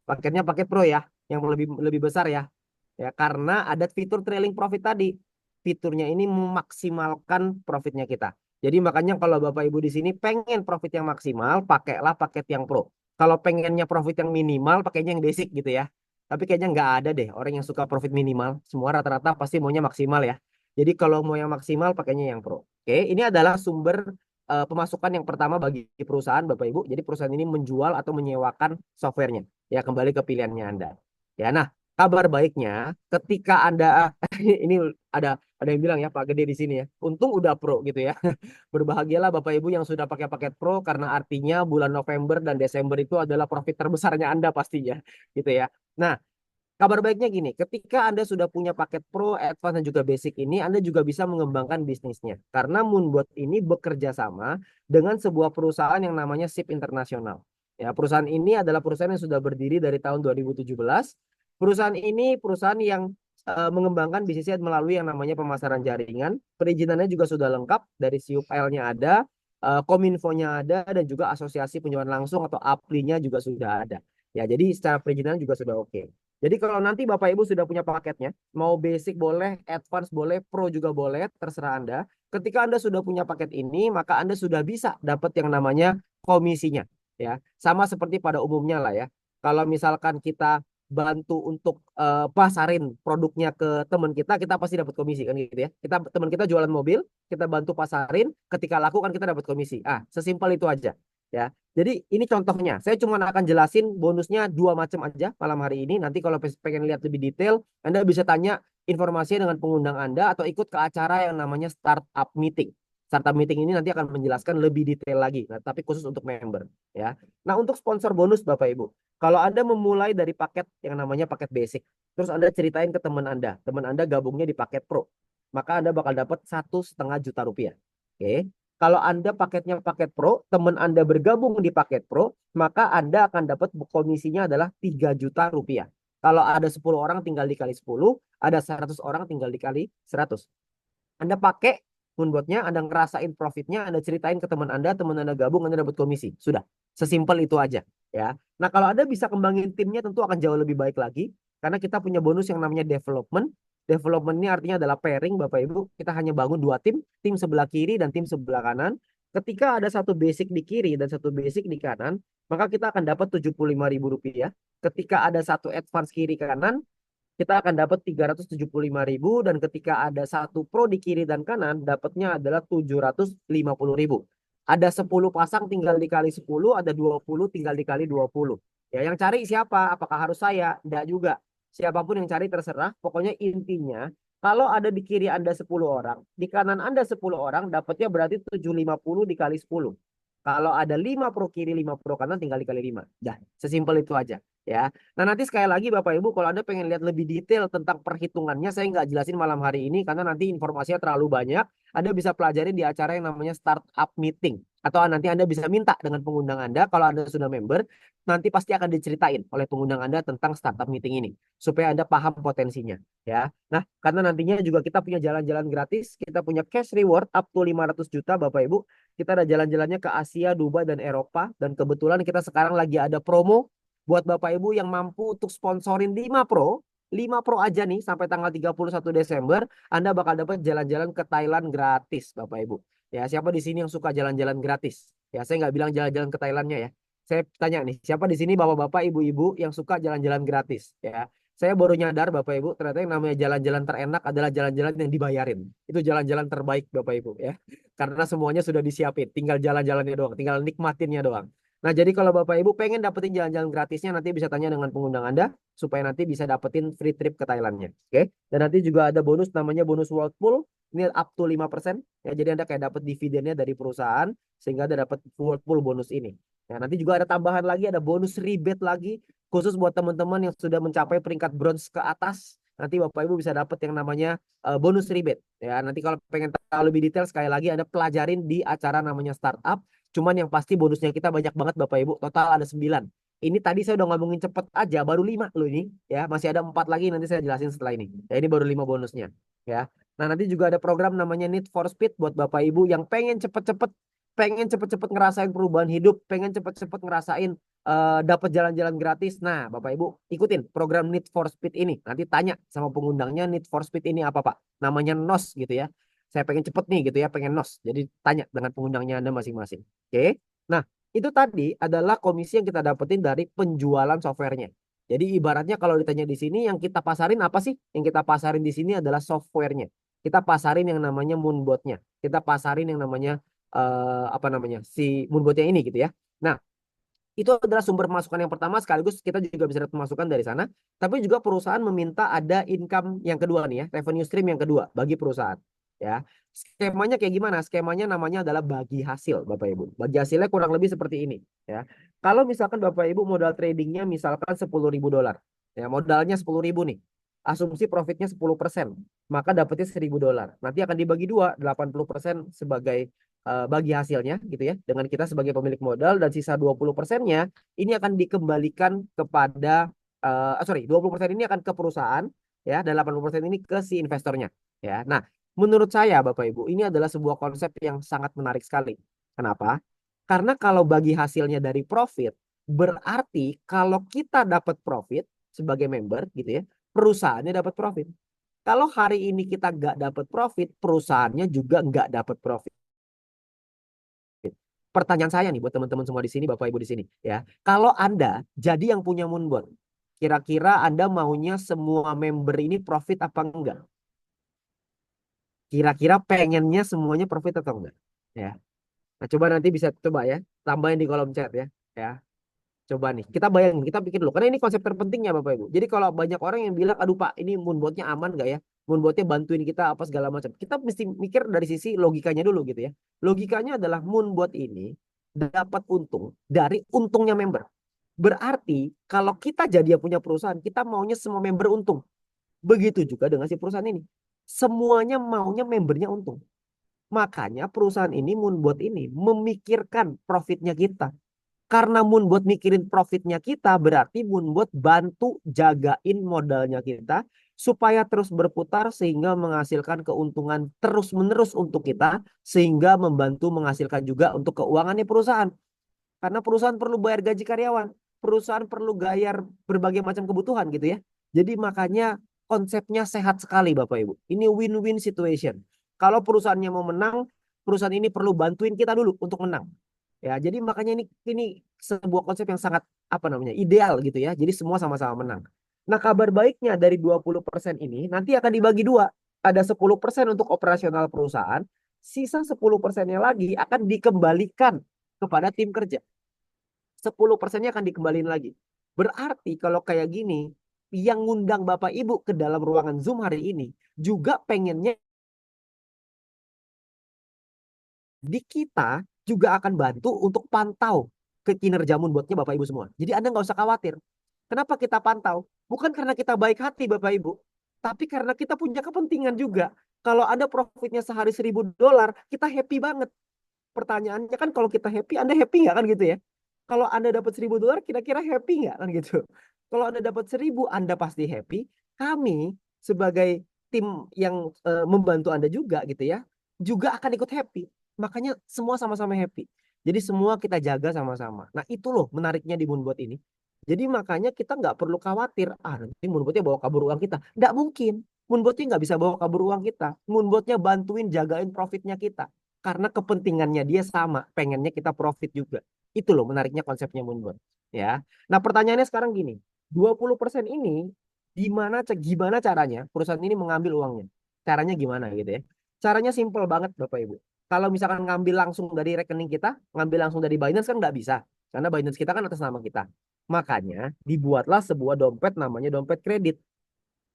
Paketnya paket Pro ya, yang lebih lebih besar ya. Ya, karena ada fitur trailing profit tadi. Fiturnya ini memaksimalkan profitnya kita. Jadi makanya kalau Bapak Ibu di sini pengen profit yang maksimal, pakailah paket yang Pro. Kalau pengennya profit yang minimal, pakainya yang basic gitu ya. Tapi kayaknya nggak ada deh orang yang suka profit minimal. Semua rata-rata pasti maunya maksimal ya. Jadi kalau mau yang maksimal, pakainya yang Pro. Oke, ini adalah sumber pemasukan yang pertama bagi perusahaan Bapak Ibu. Jadi perusahaan ini menjual atau menyewakan softwarenya. Ya, kembali ke pilihannya Anda. Ya, nah, kabar baiknya ketika Anda ini ada yang bilang ya Pak Gede di sini ya. Untung udah pro gitu ya. Berbahagialah Bapak Ibu yang sudah pakai paket pro karena artinya bulan November dan Desember itu adalah profit terbesarnya Anda pastinya gitu ya. Nah, kabar baiknya gini, ketika Anda sudah punya paket Pro, Advance, dan juga Basic ini, Anda juga bisa mengembangkan bisnisnya. Karena Moonbot ini bekerja sama dengan sebuah perusahaan yang namanya SIP Internasional. Ya, perusahaan ini adalah perusahaan yang sudah berdiri dari tahun 2017. Perusahaan ini perusahaan yang mengembangkan bisnisnya melalui yang namanya pemasaran jaringan. Perizinannya juga sudah lengkap, dari SIUP-nya ada, Kominfo-nya ada, dan juga asosiasi penjualan langsung atau APLI-nya juga sudah ada. Ya, jadi secara perizinan juga sudah oke. Jadi kalau nanti Bapak Ibu sudah punya paketnya, mau basic boleh, advance boleh, pro juga boleh, terserah Anda. Ketika Anda sudah punya paket ini, maka Anda sudah bisa dapat yang namanya komisinya. Ya, sama seperti pada umumnya lah ya. Kalau misalkan kita bantu untuk pasarin produknya ke teman kita pasti dapat komisi kan gitu ya. Teman kita jualan mobil, kita bantu pasarin, ketika laku kan kita dapat komisi. Ah, sesimpel itu aja. Ya, jadi ini contohnya. Saya cuma akan jelasin bonusnya 2 macam aja malam hari ini. Nanti kalau pengen lihat lebih detail, Anda bisa tanya informasinya dengan pengundang Anda atau ikut ke acara yang namanya startup meeting. Startup meeting ini nanti akan menjelaskan lebih detail lagi, nah, tapi khusus untuk member. Ya. Nah, untuk sponsor bonus Bapak Ibu, kalau Anda memulai dari paket yang namanya paket basic, terus Anda ceritain ke teman Anda gabungnya di paket pro, maka Anda bakal dapat 1,5 juta rupiah. Oke. Kalau Anda paketnya paket Pro, teman Anda bergabung di paket Pro, maka Anda akan dapat komisinya adalah 3 juta rupiah. Kalau ada 10 orang tinggal dikali 10, ada 100 orang tinggal dikali 100. Anda pakai Moonbotnya, Anda ngerasain profitnya, Anda ceritain ke teman Anda gabung, Anda dapat komisi. Sudah, sesimpel itu aja. Ya. Nah, kalau Anda bisa kembangin timnya tentu akan jauh lebih baik lagi. Karena kita punya bonus yang namanya development. Development ini artinya adalah pairing Bapak Ibu. Kita hanya bangun 2 tim sebelah kiri dan tim sebelah kanan. Ketika ada satu basic di kiri dan satu basic di kanan, maka kita akan dapat 75.000 rupiah. Ketika ada satu advance kiri kanan, kita akan dapat 375.000, dan ketika ada satu pro di kiri dan kanan, dapatnya adalah 750.000. Ada 10 pasang tinggal dikali 10, ada 20 tinggal dikali 20. Ya, yang cari siapa? Apakah harus saya? Tidak juga. Siapapun yang cari terserah. Pokoknya intinya, kalau ada di kiri Anda 10 orang, di kanan Anda 10 orang, dapatnya berarti 750 dikali 10. Kalau ada 5 pro kiri, 5 pro kanan, tinggal dikali 5. Dah, sesimpel itu aja. Ya. Nah, nanti sekali lagi Bapak Ibu, kalau Anda pengen lihat lebih detail tentang perhitungannya, saya nggak jelasin malam hari ini karena nanti informasinya terlalu banyak. Anda bisa pelajari di acara yang namanya startup meeting. Atau nanti Anda bisa minta dengan pengundang Anda, kalau Anda sudah member, nanti pasti akan diceritain oleh pengundang Anda tentang startup meeting ini. Supaya Anda paham potensinya. Ya. Nah, karena nantinya juga kita punya jalan-jalan gratis, kita punya cash reward up to 500 juta Bapak Ibu. Kita ada jalan-jalannya ke Asia, Dubai, dan Eropa. Dan kebetulan kita sekarang lagi ada promo buat Bapak Ibu yang mampu untuk sponsorin 5 Pro. 5 Pro aja nih sampai tanggal 31 Desember Anda bakal dapat jalan-jalan ke Thailand gratis Bapak Ibu. Ya, siapa di sini yang suka jalan-jalan gratis? Ya, saya nggak bilang jalan-jalan ke Thailandnya ya. Saya tanya nih, siapa di sini bapak-bapak, ibu-ibu yang suka jalan-jalan gratis? Ya, saya baru nyadar Bapak Ibu, ternyata yang namanya jalan-jalan terenak adalah jalan-jalan yang dibayarin. Itu jalan-jalan terbaik Bapak Ibu ya. Karena semuanya sudah disiapin, tinggal jalan-jalannya doang, tinggal nikmatinnya doang. Nah, jadi kalau Bapak Ibu pengen dapetin jalan-jalan gratisnya, nanti bisa tanya dengan pengundang Anda supaya nanti bisa dapetin free trip ke Thailandnya. Oke? Dan nanti juga ada bonus namanya bonus World Pool. Ini up to 5%. Ya, jadi Anda kayak dapat dividennya dari perusahaan sehingga Anda dapat World Pool bonus ini. Ya, nanti juga ada tambahan lagi, ada bonus rebate lagi khusus buat teman-teman yang sudah mencapai peringkat bronze ke atas. Nanti Bapak Ibu bisa dapat yang namanya bonus rebate. Ya, nanti kalau pengen tahu lebih detail sekali lagi Anda pelajarin di acara namanya Startup. Cuman yang pasti bonusnya kita banyak banget Bapak Ibu. Total ada 9. Ini tadi saya udah ngomongin cepet aja, baru 5 loh ini. Ya, masih ada 4 lagi nanti saya jelasin setelah ini. Ya, ini baru 5 bonusnya. Ya. Nah, nanti juga ada program namanya Need for Speed buat Bapak Ibu yang pengen cepet-cepet ngerasain perubahan hidup, pengen cepet-cepet ngerasain dapat jalan-jalan gratis. Nah, Bapak Ibu ikutin program Need for Speed ini. Nanti tanya sama pengundangnya Need for Speed ini apa Pak? Namanya NOS gitu ya. Saya pengen cepet nih gitu ya, pengen NOS. Jadi tanya dengan pengundangnya Anda masing-masing. Oke. Nah, itu tadi adalah komisi yang kita dapetin dari penjualan softwarenya. Jadi ibaratnya kalau ditanya di sini yang kita pasarin apa sih? Yang kita pasarin di sini adalah softwarenya. Kita pasarin yang namanya Moonbot-nya. Kita pasarin yang namanya apa namanya? Si Moonbot-nya ini gitu ya. Nah, itu adalah sumber pemasukan yang pertama sekaligus kita juga bisa dapat pemasukan dari sana. Tapi juga perusahaan meminta ada income yang kedua nih ya, revenue stream yang kedua bagi perusahaan. Ya, skemanya kayak gimana? Skemanya namanya adalah bagi hasil, Bapak Ibu. Bagi hasilnya kurang lebih seperti ini. Ya, kalau misalkan Bapak Ibu modal tradingnya misalkan 10.000 dolar, ya modalnya 10.000 nih. Asumsi profitnya 10%, maka dapatnya 1.000 dolar. Nanti akan dibagi dua, 80% sebagai bagi hasilnya gitu ya dengan kita sebagai pemilik modal dan sisa 20%-nya ini akan dikembalikan kepada 20% ini akan ke perusahaan ya dan 80% ini ke si investornya ya. Nah, menurut saya Bapak Ibu ini adalah sebuah konsep yang sangat menarik sekali. Kenapa? Karena kalau bagi hasilnya dari profit berarti kalau kita dapat profit sebagai member gitu ya, perusahaannya dapat profit. Kalau hari ini kita nggak dapat profit, perusahaannya juga nggak dapat profit. Pertanyaan saya nih buat teman-teman semua di sini, Bapak Ibu di sini, ya. Kalau Anda jadi yang punya Moonbot, kira-kira Anda maunya semua member ini profit apa enggak? Kira-kira pengennya semuanya profit atau enggak? Ya. Nah, coba nanti bisa coba ya, tambahin di kolom chat ya. Ya. Coba nih, kita bayangin, kita pikir dulu. Karena ini konsep terpentingnya Bapak Ibu. Jadi kalau banyak orang yang bilang, aduh Pak, ini Moonbotnya aman nggak ya? Moonbotnya bantuin kita apa segala macam. Kita mesti mikir dari sisi logikanya dulu gitu ya. Logikanya adalah Moonbot ini dapat untung dari untungnya member. Berarti kalau kita jadi yang punya perusahaan, kita maunya semua member untung. Begitu juga dengan si perusahaan ini. Semuanya maunya membernya untung. Makanya perusahaan ini, Moonbot ini, memikirkan profitnya kita. Karena Moonbot mikirin profitnya kita, berarti Moonbot bantu jagain modalnya kita supaya terus berputar sehingga menghasilkan keuntungan terus-menerus untuk kita, sehingga membantu menghasilkan juga untuk keuangannya perusahaan. Karena perusahaan perlu bayar gaji karyawan, perusahaan perlu bayar berbagai macam kebutuhan gitu ya. Jadi makanya konsepnya sehat sekali Bapak Ibu. Ini win-win situation. Kalau perusahaannya mau menang, perusahaan ini perlu bantuin kita dulu untuk menang. Ya, jadi makanya ini sebuah konsep yang sangat apa namanya? Ideal gitu ya. Jadi semua sama-sama menang. Nah, kabar baiknya dari 20% ini nanti akan dibagi dua. Ada 10% untuk operasional perusahaan, sisa 10%-nya lagi akan dikembalikan kepada tim kerja. 10%-nya akan dikembaliin lagi. Berarti kalau kayak gini, yang ngundang Bapak Ibu ke dalam ruangan Zoom hari ini juga pengennya di kita juga akan bantu untuk pantau ke kinerja Moonbotnya Bapak Ibu semua. Jadi Anda nggak usah khawatir. Kenapa kita pantau? Bukan karena kita baik hati Bapak Ibu, tapi karena kita punya kepentingan juga. Kalau Anda profitnya sehari $1.000, kita happy banget. Pertanyaannya kan kalau kita happy, Anda happy nggak kan gitu ya? Kalau Anda dapat $1.000, kira-kira happy nggak kan gitu? Kalau Anda dapat 1.000, Anda pasti happy. Kami sebagai tim yang membantu Anda juga gitu ya, juga akan ikut happy. Makanya semua sama-sama happy. Jadi semua kita jaga sama-sama. Nah itu loh menariknya di Moonbot ini. Jadi makanya kita nggak perlu khawatir, nanti Moonbotnya bawa kabur uang kita. Nggak mungkin. Moonbotnya nggak bisa bawa kabur uang kita. Moonbotnya bantuin jagain profitnya kita. Karena kepentingannya dia sama, pengennya kita profit juga. Itu loh menariknya konsepnya Moonbot. Ya. Nah pertanyaannya sekarang gini, 20% ini gimana caranya perusahaan ini mengambil uangnya? Caranya gimana gitu ya? Caranya simple banget Bapak Ibu. Kalau misalkan ngambil langsung dari rekening kita, ngambil langsung dari Binance kan nggak bisa. Karena Binance kita kan atas nama kita. Makanya dibuatlah sebuah dompet namanya dompet kredit.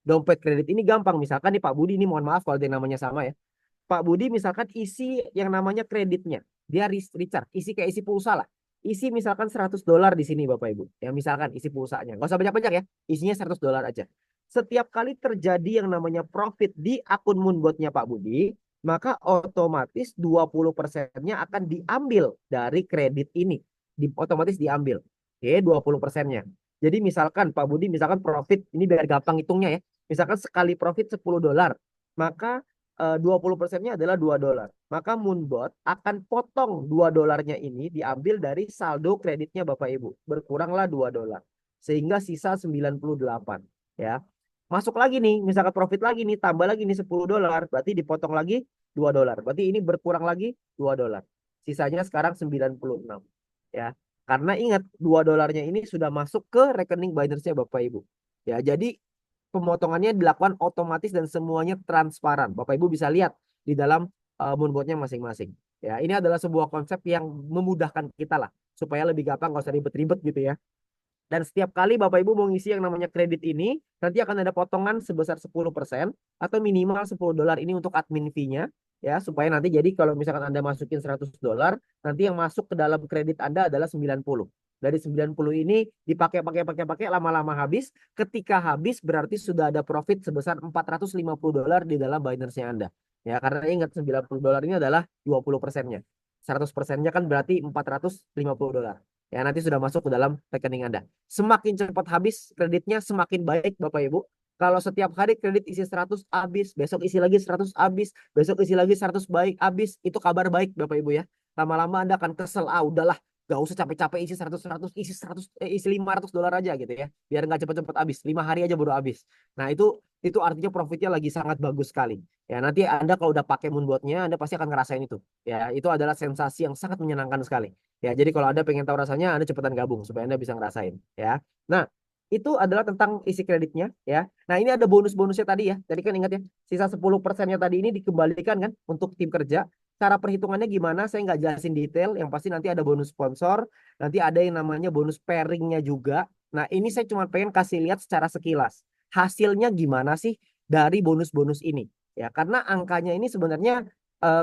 Dompet kredit ini gampang. Misalkan nih Pak Budi, ini mohon maaf kalau dia namanya sama ya. Pak Budi misalkan isi yang namanya kreditnya. Dia recharge, isi kayak isi pulsa lah. Isi misalkan $100 di sini Bapak Ibu. Ya misalkan isi pulsanya. Nggak usah banyak-banyak ya. Isinya $100 aja. Setiap kali terjadi yang namanya profit di akun Moonbotnya Pak Budi, maka otomatis 20%-nya akan diambil dari kredit ini. Otomatis diambil. Oke, 20%-nya. Jadi misalkan Pak Budi misalkan profit, ini biar gampang hitungnya ya. Misalkan sekali profit $10, maka 20%-nya adalah $2. Maka Moonbot akan potong $2 ini diambil dari saldo kreditnya Bapak Ibu. Berkuranglah $2. Sehingga sisa 98. Ya. Masuk lagi nih, misalkan profit lagi nih, tambah lagi nih $10. Berarti dipotong lagi $2. Berarti ini berkurang lagi $2. Sisanya sekarang 96. Ya. Karena ingat $2 ini sudah masuk ke rekening Binance-nya Bapak Ibu. Ya, jadi pemotongannya dilakukan otomatis dan semuanya transparan. Bapak Ibu bisa lihat di dalam Moonbotnya masing-masing. Ya, ini adalah sebuah konsep yang memudahkan kita lah supaya lebih gampang, nggak usah ribet-ribet gitu ya. Dan setiap kali Bapak Ibu mau ngisi yang namanya kredit ini, nanti akan ada potongan sebesar 10% atau minimal $10 ini untuk admin fee-nya. Ya, supaya nanti jadi kalau misalkan Anda masukin $100, nanti yang masuk ke dalam kredit Anda adalah 90. Dari 90 ini dipakai, lama-lama habis. Ketika habis berarti sudah ada profit sebesar $450 di dalam Binance-nya Anda. Ya, karena ingat $90 ini adalah 20%-nya. 100%-nya kan berarti $450. Ya, nanti sudah masuk ke dalam rekening Anda. Semakin cepat habis kreditnya, semakin baik Bapak Ibu. Kalau setiap hari kredit isi 100 habis, besok isi lagi 100 habis, besok isi lagi 100 baik habis, itu kabar baik Bapak Ibu ya. Lama-lama Anda akan kesel, udahlah, gak usah capek-capek isi 100, isi 100, isi $500 aja gitu ya. Biar nggak cepat-cepat habis, 5 hari aja baru habis. Nah, itu artinya profitnya lagi sangat bagus sekali. Ya, nanti Anda kalau udah pakai Moonbot-nya, Anda pasti akan ngerasain itu. Ya, itu adalah sensasi yang sangat menyenangkan sekali. Ya, jadi kalau Anda pengen tahu rasanya, Anda cepetan gabung supaya Anda bisa ngerasain, ya. Nah, itu adalah tentang isi kreditnya, ya. Nah, ini ada bonus-bonusnya tadi ya. Tadi kan ingat ya, sisa 10%-nya tadi ini dikembalikan kan untuk tim kerja. Cara perhitungannya gimana? Saya nggak jelasin detail. Yang pasti nanti ada bonus sponsor, nanti ada yang namanya bonus pairingnya juga. Nah, ini saya cuma pengen kasih lihat secara sekilas. Hasilnya gimana sih dari bonus-bonus ini? Ya, karena angkanya ini sebenarnya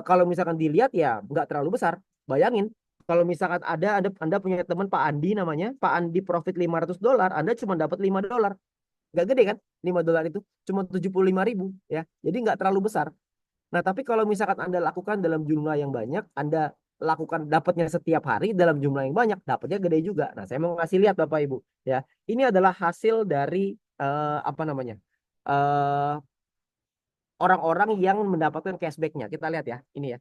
kalau misalkan dilihat ya nggak terlalu besar. Bayangin, kalau misalkan Anda punya teman Pak Andi namanya, Pak Andi profit $500, Anda cuma dapat $5. Nggak gede kan? $5 itu cuma 75.000 ya. Jadi nggak terlalu besar. Nah, tapi kalau misalkan Anda lakukan dalam jumlah yang banyak, Anda lakukan dapatnya setiap hari dalam jumlah yang banyak, dapatnya gede juga. Nah, saya mau ngasih lihat Bapak Ibu ya. Ini adalah hasil dari apa namanya? eh orang-orang yang mendapatkan cashbacknya. Kita lihat ya, ini ya.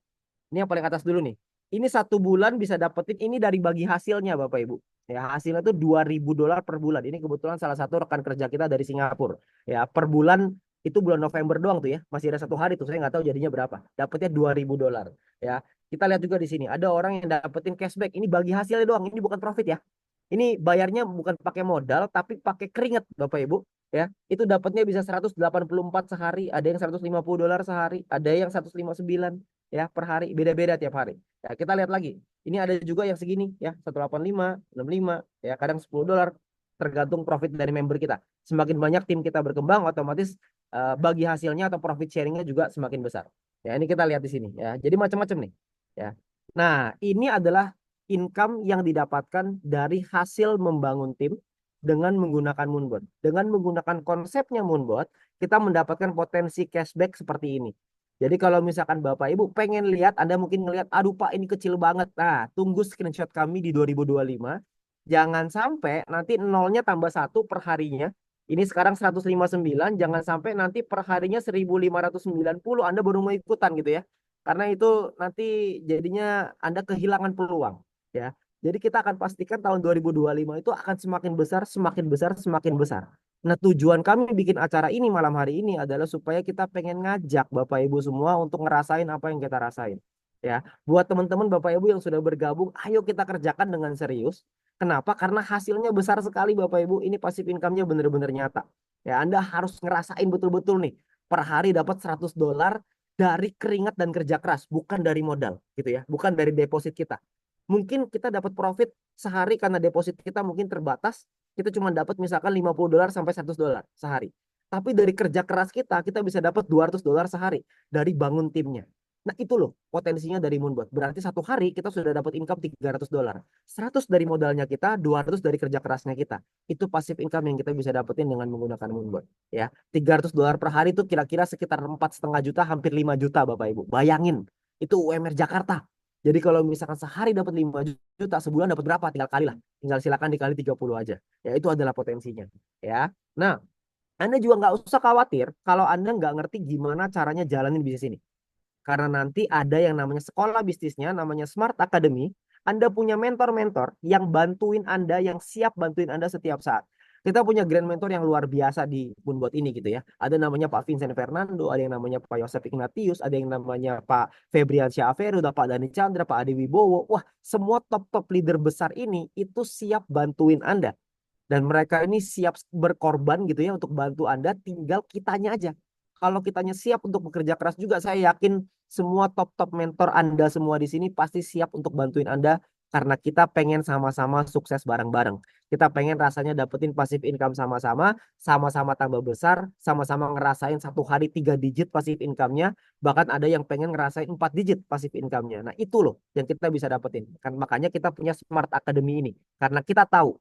Ini yang paling atas dulu nih. Ini 1 bulan bisa dapetin ini dari bagi hasilnya Bapak Ibu. Ya, hasilnya itu $2.000 per bulan. Ini kebetulan salah satu rekan kerja kita dari Singapura. Ya, per bulan itu bulan November doang tuh ya. Masih ada 1 hari tuh. Saya nggak tahu jadinya berapa. Dapatnya $2.000. Ya, kita lihat juga di sini. Ada orang yang dapetin cashback. Ini bagi hasilnya doang. Ini bukan profit ya. Ini bayarnya bukan pakai modal, tapi pakai keringat Bapak Ibu. Ya, itu dapatnya bisa 184 sehari. Ada yang $150 sehari. Ada yang 159 ya per hari, beda-beda tiap hari. Ya, kita lihat lagi. Ini ada juga yang segini ya, 185, 65, ya kadang $10 tergantung profit dari member kita. Semakin banyak tim kita berkembang, otomatis bagi hasilnya atau profit sharingnya juga semakin besar. Ya, ini kita lihat di sini ya. Jadi macam-macam nih. Ya. Nah, ini adalah income yang didapatkan dari hasil membangun tim dengan menggunakan Moonbot. Dengan menggunakan konsepnya Moonbot, kita mendapatkan potensi cashback seperti ini. Jadi kalau misalkan Bapak Ibu pengen lihat, Anda mungkin ngelihat, aduh Pak ini kecil banget. Nah, tunggu screenshot kami di 2025. Jangan sampai nanti nolnya tambah 1 per harinya. Ini sekarang 159, jangan sampai nanti per harinya 1590 Anda baru mau ikutan gitu ya. Karena itu nanti jadinya Anda kehilangan peluang ya. Jadi kita akan pastikan tahun 2025 itu akan semakin besar, semakin besar, semakin besar. Nah, tujuan kami bikin acara ini malam hari ini adalah supaya kita pengen ngajak Bapak Ibu semua untuk ngerasain apa yang kita rasain. Ya, buat teman-teman Bapak Ibu yang sudah bergabung, ayo kita kerjakan dengan serius. Kenapa? Karena hasilnya besar sekali Bapak Ibu. Ini passive income-nya benar-benar nyata. Ya, Anda harus ngerasain betul-betul nih. Per hari dapat $100 dari keringat dan kerja keras, bukan dari modal, gitu ya. Bukan dari deposit kita. Mungkin kita dapat profit sehari karena deposit kita mungkin terbatas, kita cuma dapat misalkan $50 sampai $100 sehari. Tapi dari kerja keras kita bisa dapat $200 sehari dari bangun timnya. Nah itu loh potensinya dari Moonbot. Berarti satu hari kita sudah dapat income $300. 100 dari modalnya kita, 200 dari kerja kerasnya kita. Itu passive income yang kita bisa dapetin dengan menggunakan Moonbot. Ya, $300 per hari itu kira-kira sekitar 4,5 juta, hampir 5 juta Bapak Ibu. Bayangin, itu UMR Jakarta. Jadi kalau misalkan sehari dapat 5 juta, sebulan dapat berapa? Tinggal kali lah. Tinggal silakan dikali 30 aja. Ya, itu adalah potensinya. Ya. Nah, Anda juga nggak usah khawatir kalau Anda nggak ngerti gimana caranya jalanin bisnis ini. Karena nanti ada yang namanya sekolah bisnisnya, namanya Smart Academy. Anda punya mentor-mentor yang bantuin Anda, yang siap bantuin Anda setiap saat. Kita punya grand mentor yang luar biasa di Moonbot ini gitu ya. Ada namanya Pak Vincent Fernando, ada yang namanya Pak Yosef Ignatius, ada yang namanya Pak Febriansyah Averu, ada Pak Dani Chandra, Pak Adi Wibowo. Wah, semua top-top leader besar ini itu siap bantuin Anda. Dan mereka ini siap berkorban gitu ya untuk bantu Anda, tinggal kitanya aja. Kalau kitanya siap untuk bekerja keras juga, saya yakin semua top-top mentor Anda semua di sini pasti siap untuk bantuin Anda karena kita pengen sama-sama sukses bareng-bareng. Kita pengen rasanya dapetin passive income sama-sama, sama-sama tambah besar, sama-sama ngerasain satu hari 3 digit passive income-nya, bahkan ada yang pengen ngerasain 4 digit passive income-nya. Nah itu loh yang kita bisa dapetin. Kan makanya kita punya Smart Academy ini. Karena kita tahu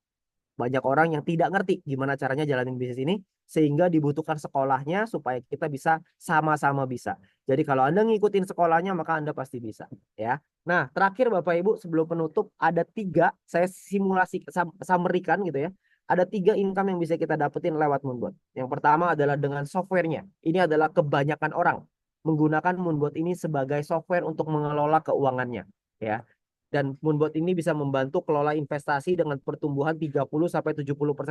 banyak orang yang tidak ngerti gimana caranya jalanin bisnis ini, sehingga dibutuhkan sekolahnya supaya kita bisa sama-sama bisa. Jadi kalau Anda ngikutin sekolahnya, maka Anda pasti bisa. Ya. Nah, terakhir Bapak Ibu, sebelum penutup, ada 3, saya simulasi, summary-kan gitu ya. Ada 3 income yang bisa kita dapetin lewat Moonbot. Yang pertama adalah dengan softwarenya. Ini adalah kebanyakan orang menggunakan Moonbot ini sebagai software untuk mengelola keuangannya. Ya. Dan Moonbot ini bisa membantu kelola investasi dengan pertumbuhan 30-70%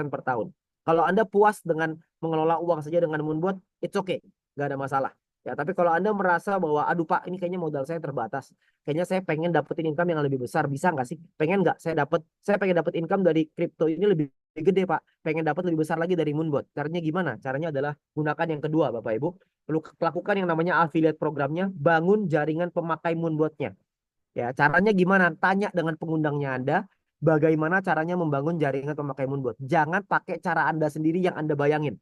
per tahun. Kalau Anda puas dengan mengelola uang saja dengan Moonbot, it's okay, nggak ada masalah. Ya, tapi kalau Anda merasa bahwa, aduh Pak, ini kayaknya modal saya terbatas, kayaknya saya pengen dapetin income yang lebih besar, bisa nggak sih? Pengen nggak? Saya pengen dapat income dari kripto ini lebih gede Pak, pengen dapat lebih besar lagi dari Moonbot. Caranya gimana? Caranya adalah gunakan yang kedua Bapak Ibu. Perlu lakukan yang namanya affiliate programnya, bangun jaringan pemakai Moonbotnya. Ya, caranya gimana? Tanya dengan pengundangnya Anda, bagaimana caranya membangun jaringan pemakai Moonbot. Jangan pakai cara Anda sendiri yang Anda bayangin.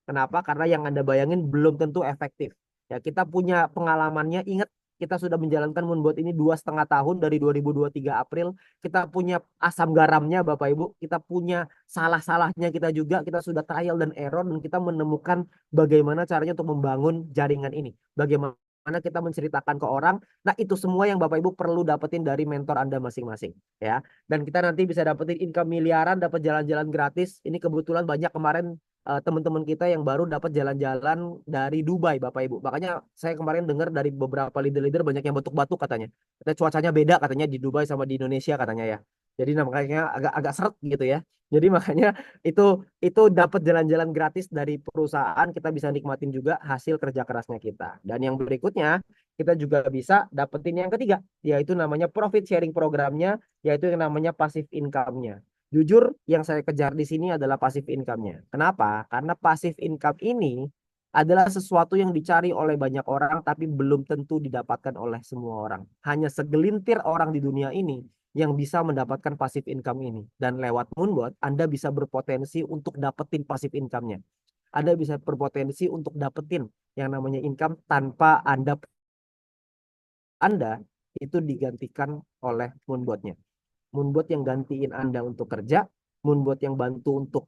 Kenapa? Karena yang Anda bayangin belum tentu efektif. Ya, kita punya pengalamannya. Ingat, kita sudah menjalankan Moonbot ini 2,5 tahun dari 2023 April. Kita punya asam garamnya, Bapak Ibu. Kita punya salah-salahnya kita juga. Kita sudah trial dan error dan kita menemukan bagaimana caranya untuk membangun jaringan ini. Bagaimana kita menceritakan ke orang. Nah, itu semua yang Bapak Ibu perlu dapetin dari mentor Anda masing-masing. Ya. Dan kita nanti bisa dapetin income miliaran, dapat jalan-jalan gratis. Ini kebetulan banyak kemarin teman-teman kita yang baru dapat jalan-jalan dari Dubai, Bapak Ibu. Makanya saya kemarin dengar dari beberapa leader-leader banyak yang batuk-batuk katanya. Katanya cuacanya beda katanya di Dubai sama di Indonesia katanya ya. Jadi makanya agak seret gitu ya. Jadi makanya itu dapat jalan-jalan gratis dari perusahaan, kita bisa nikmatin juga hasil kerja kerasnya kita. Dan yang berikutnya, kita juga bisa dapetin yang ketiga, yaitu namanya profit sharing programnya, yaitu yang namanya passive income-nya. Jujur, yang saya kejar di sini adalah passive income-nya. Kenapa? Karena passive income ini adalah sesuatu yang dicari oleh banyak orang, tapi belum tentu didapatkan oleh semua orang. Hanya segelintir orang di dunia ini yang bisa mendapatkan passive income ini. Dan lewat Moonbot, Anda bisa berpotensi untuk dapetin passive income-nya. Anda bisa berpotensi untuk dapetin yang namanya income tanpa Anda itu digantikan oleh Moonbot-nya. Moonbot yang gantiin Anda untuk kerja, Moonbot yang bantu untuk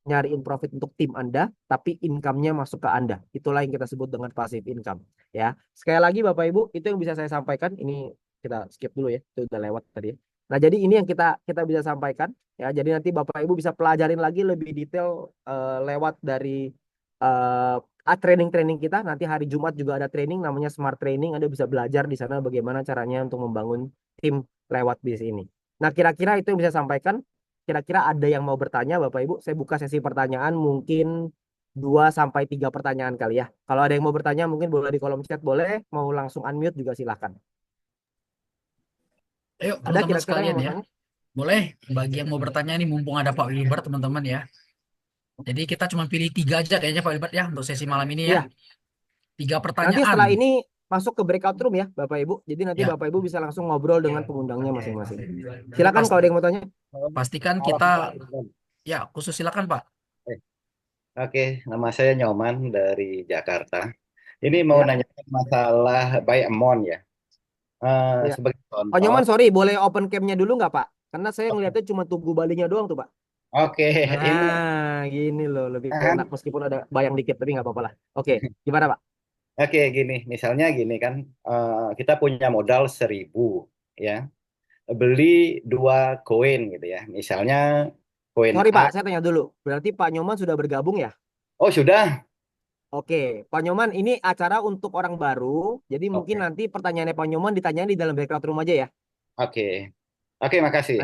nyariin profit untuk tim Anda, tapi income-nya masuk ke Anda. Itulah yang kita sebut dengan passive income. Ya, sekali lagi Bapak Ibu, itu yang bisa saya sampaikan. Ini kita skip dulu ya, itu udah lewat tadi. Nah, jadi ini yang kita bisa sampaikan. Ya, jadi nanti Bapak Ibu bisa pelajarin lagi lebih detail lewat dari training-training kita. Nanti hari Jumat juga ada training namanya Smart Training. Anda bisa belajar di sana bagaimana caranya untuk membangun tim lewat bisnis ini. Nah, kira-kira itu yang bisa saya sampaikan. Kira-kira ada yang mau bertanya, Bapak Ibu? Saya buka sesi pertanyaan mungkin 2 sampai 3 pertanyaan kali ya. Kalau ada yang mau bertanya mungkin boleh di kolom chat, boleh. Mau langsung unmute juga silahkan. Ayo Ada teman-teman kira-kira yang sekalian mau ya. tanya? Boleh bagi yang mau bertanya nih mumpung ada Pak Wilbert teman-teman ya. Jadi kita cuma pilih 3 aja kayaknya Pak Wilbert ya untuk sesi malam ini ya. Iya, 3 nanti pertanyaan. setelah ini masuk ke breakout room ya, Bapak Ibu. Jadi nanti Ya, Bapak Ibu bisa langsung ngobrol dengan pengundangnya masing-masing. Silakan kalau ada yang mau tanya. pastikan kita ya khusus silakan Pak. Eh, Oke, nama saya Nyoman dari Jakarta. Ini mau Ya, nanya masalah buy amount ya. ya. Sebagai Pak contoh, Nyoman, sorry, boleh open cam-nya dulu nggak, Pak? Karena saya oke, ngeliatnya cuma tunggu balinya doang tuh, Pak. oke, ini Nah, gini loh, lebih kan, enak meskipun ada bayang dikit, tapi nggak apa-apa lah. Oke, gimana Pak? oke gini, misalnya gini kan, kita punya modal 1.000 ya, beli 2 koin gitu ya. Misalnya koin Sorry A, Pak, saya tanya dulu. Berarti Pak Nyoman sudah bergabung ya? oh sudah, Oke, Pak Nyoman, ini acara untuk orang baru. Jadi mungkin oke, nanti pertanyaannya Pak Nyoman ditanyain di dalam breakout room aja ya. oke, oke, makasih.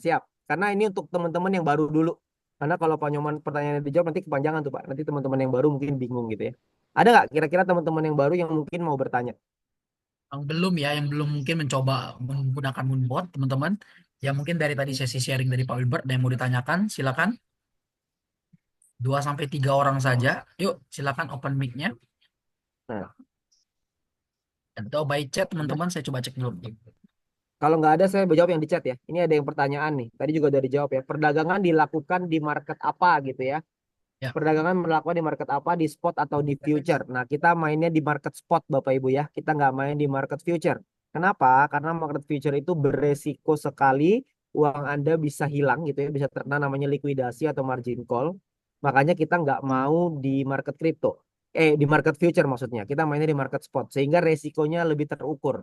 Siap. Karena ini untuk teman-teman yang baru dulu. Karena kalau Pak Nyoman pertanyaannya dijawab nanti kepanjangan tuh Pak. Nanti teman-teman yang baru mungkin bingung gitu ya. Ada nggak kira-kira teman-teman yang baru yang mungkin mau bertanya? Yang belum ya, yang belum mungkin mencoba menggunakan Moonbot teman-teman. Ya mungkin dari tadi sesi sharing dari Pak Wilbert ada yang mau ditanyakan, silakan. 2 sampai 3 orang saja. Yuk, silakan open mic-nya. Nah, Atau by chat teman-teman, saya coba cek dulu. kalau nggak ada saya jawab yang di chat ya. Ini ada yang pertanyaan nih. Tadi juga udah dijawab ya. Perdagangan dilakukan di market apa gitu ya. Ya, Perdagangan melakukan di market apa, di spot atau di future. Nah, kita mainnya di market spot Bapak Ibu ya. Kita nggak main di market future. Kenapa? Karena market future itu beresiko sekali uang Anda bisa hilang gitu ya, bisa terkena namanya likuidasi atau margin call. Makanya kita nggak mau di market crypto. Di market future maksudnya. Kita mainnya di market spot sehingga resikonya lebih terukur.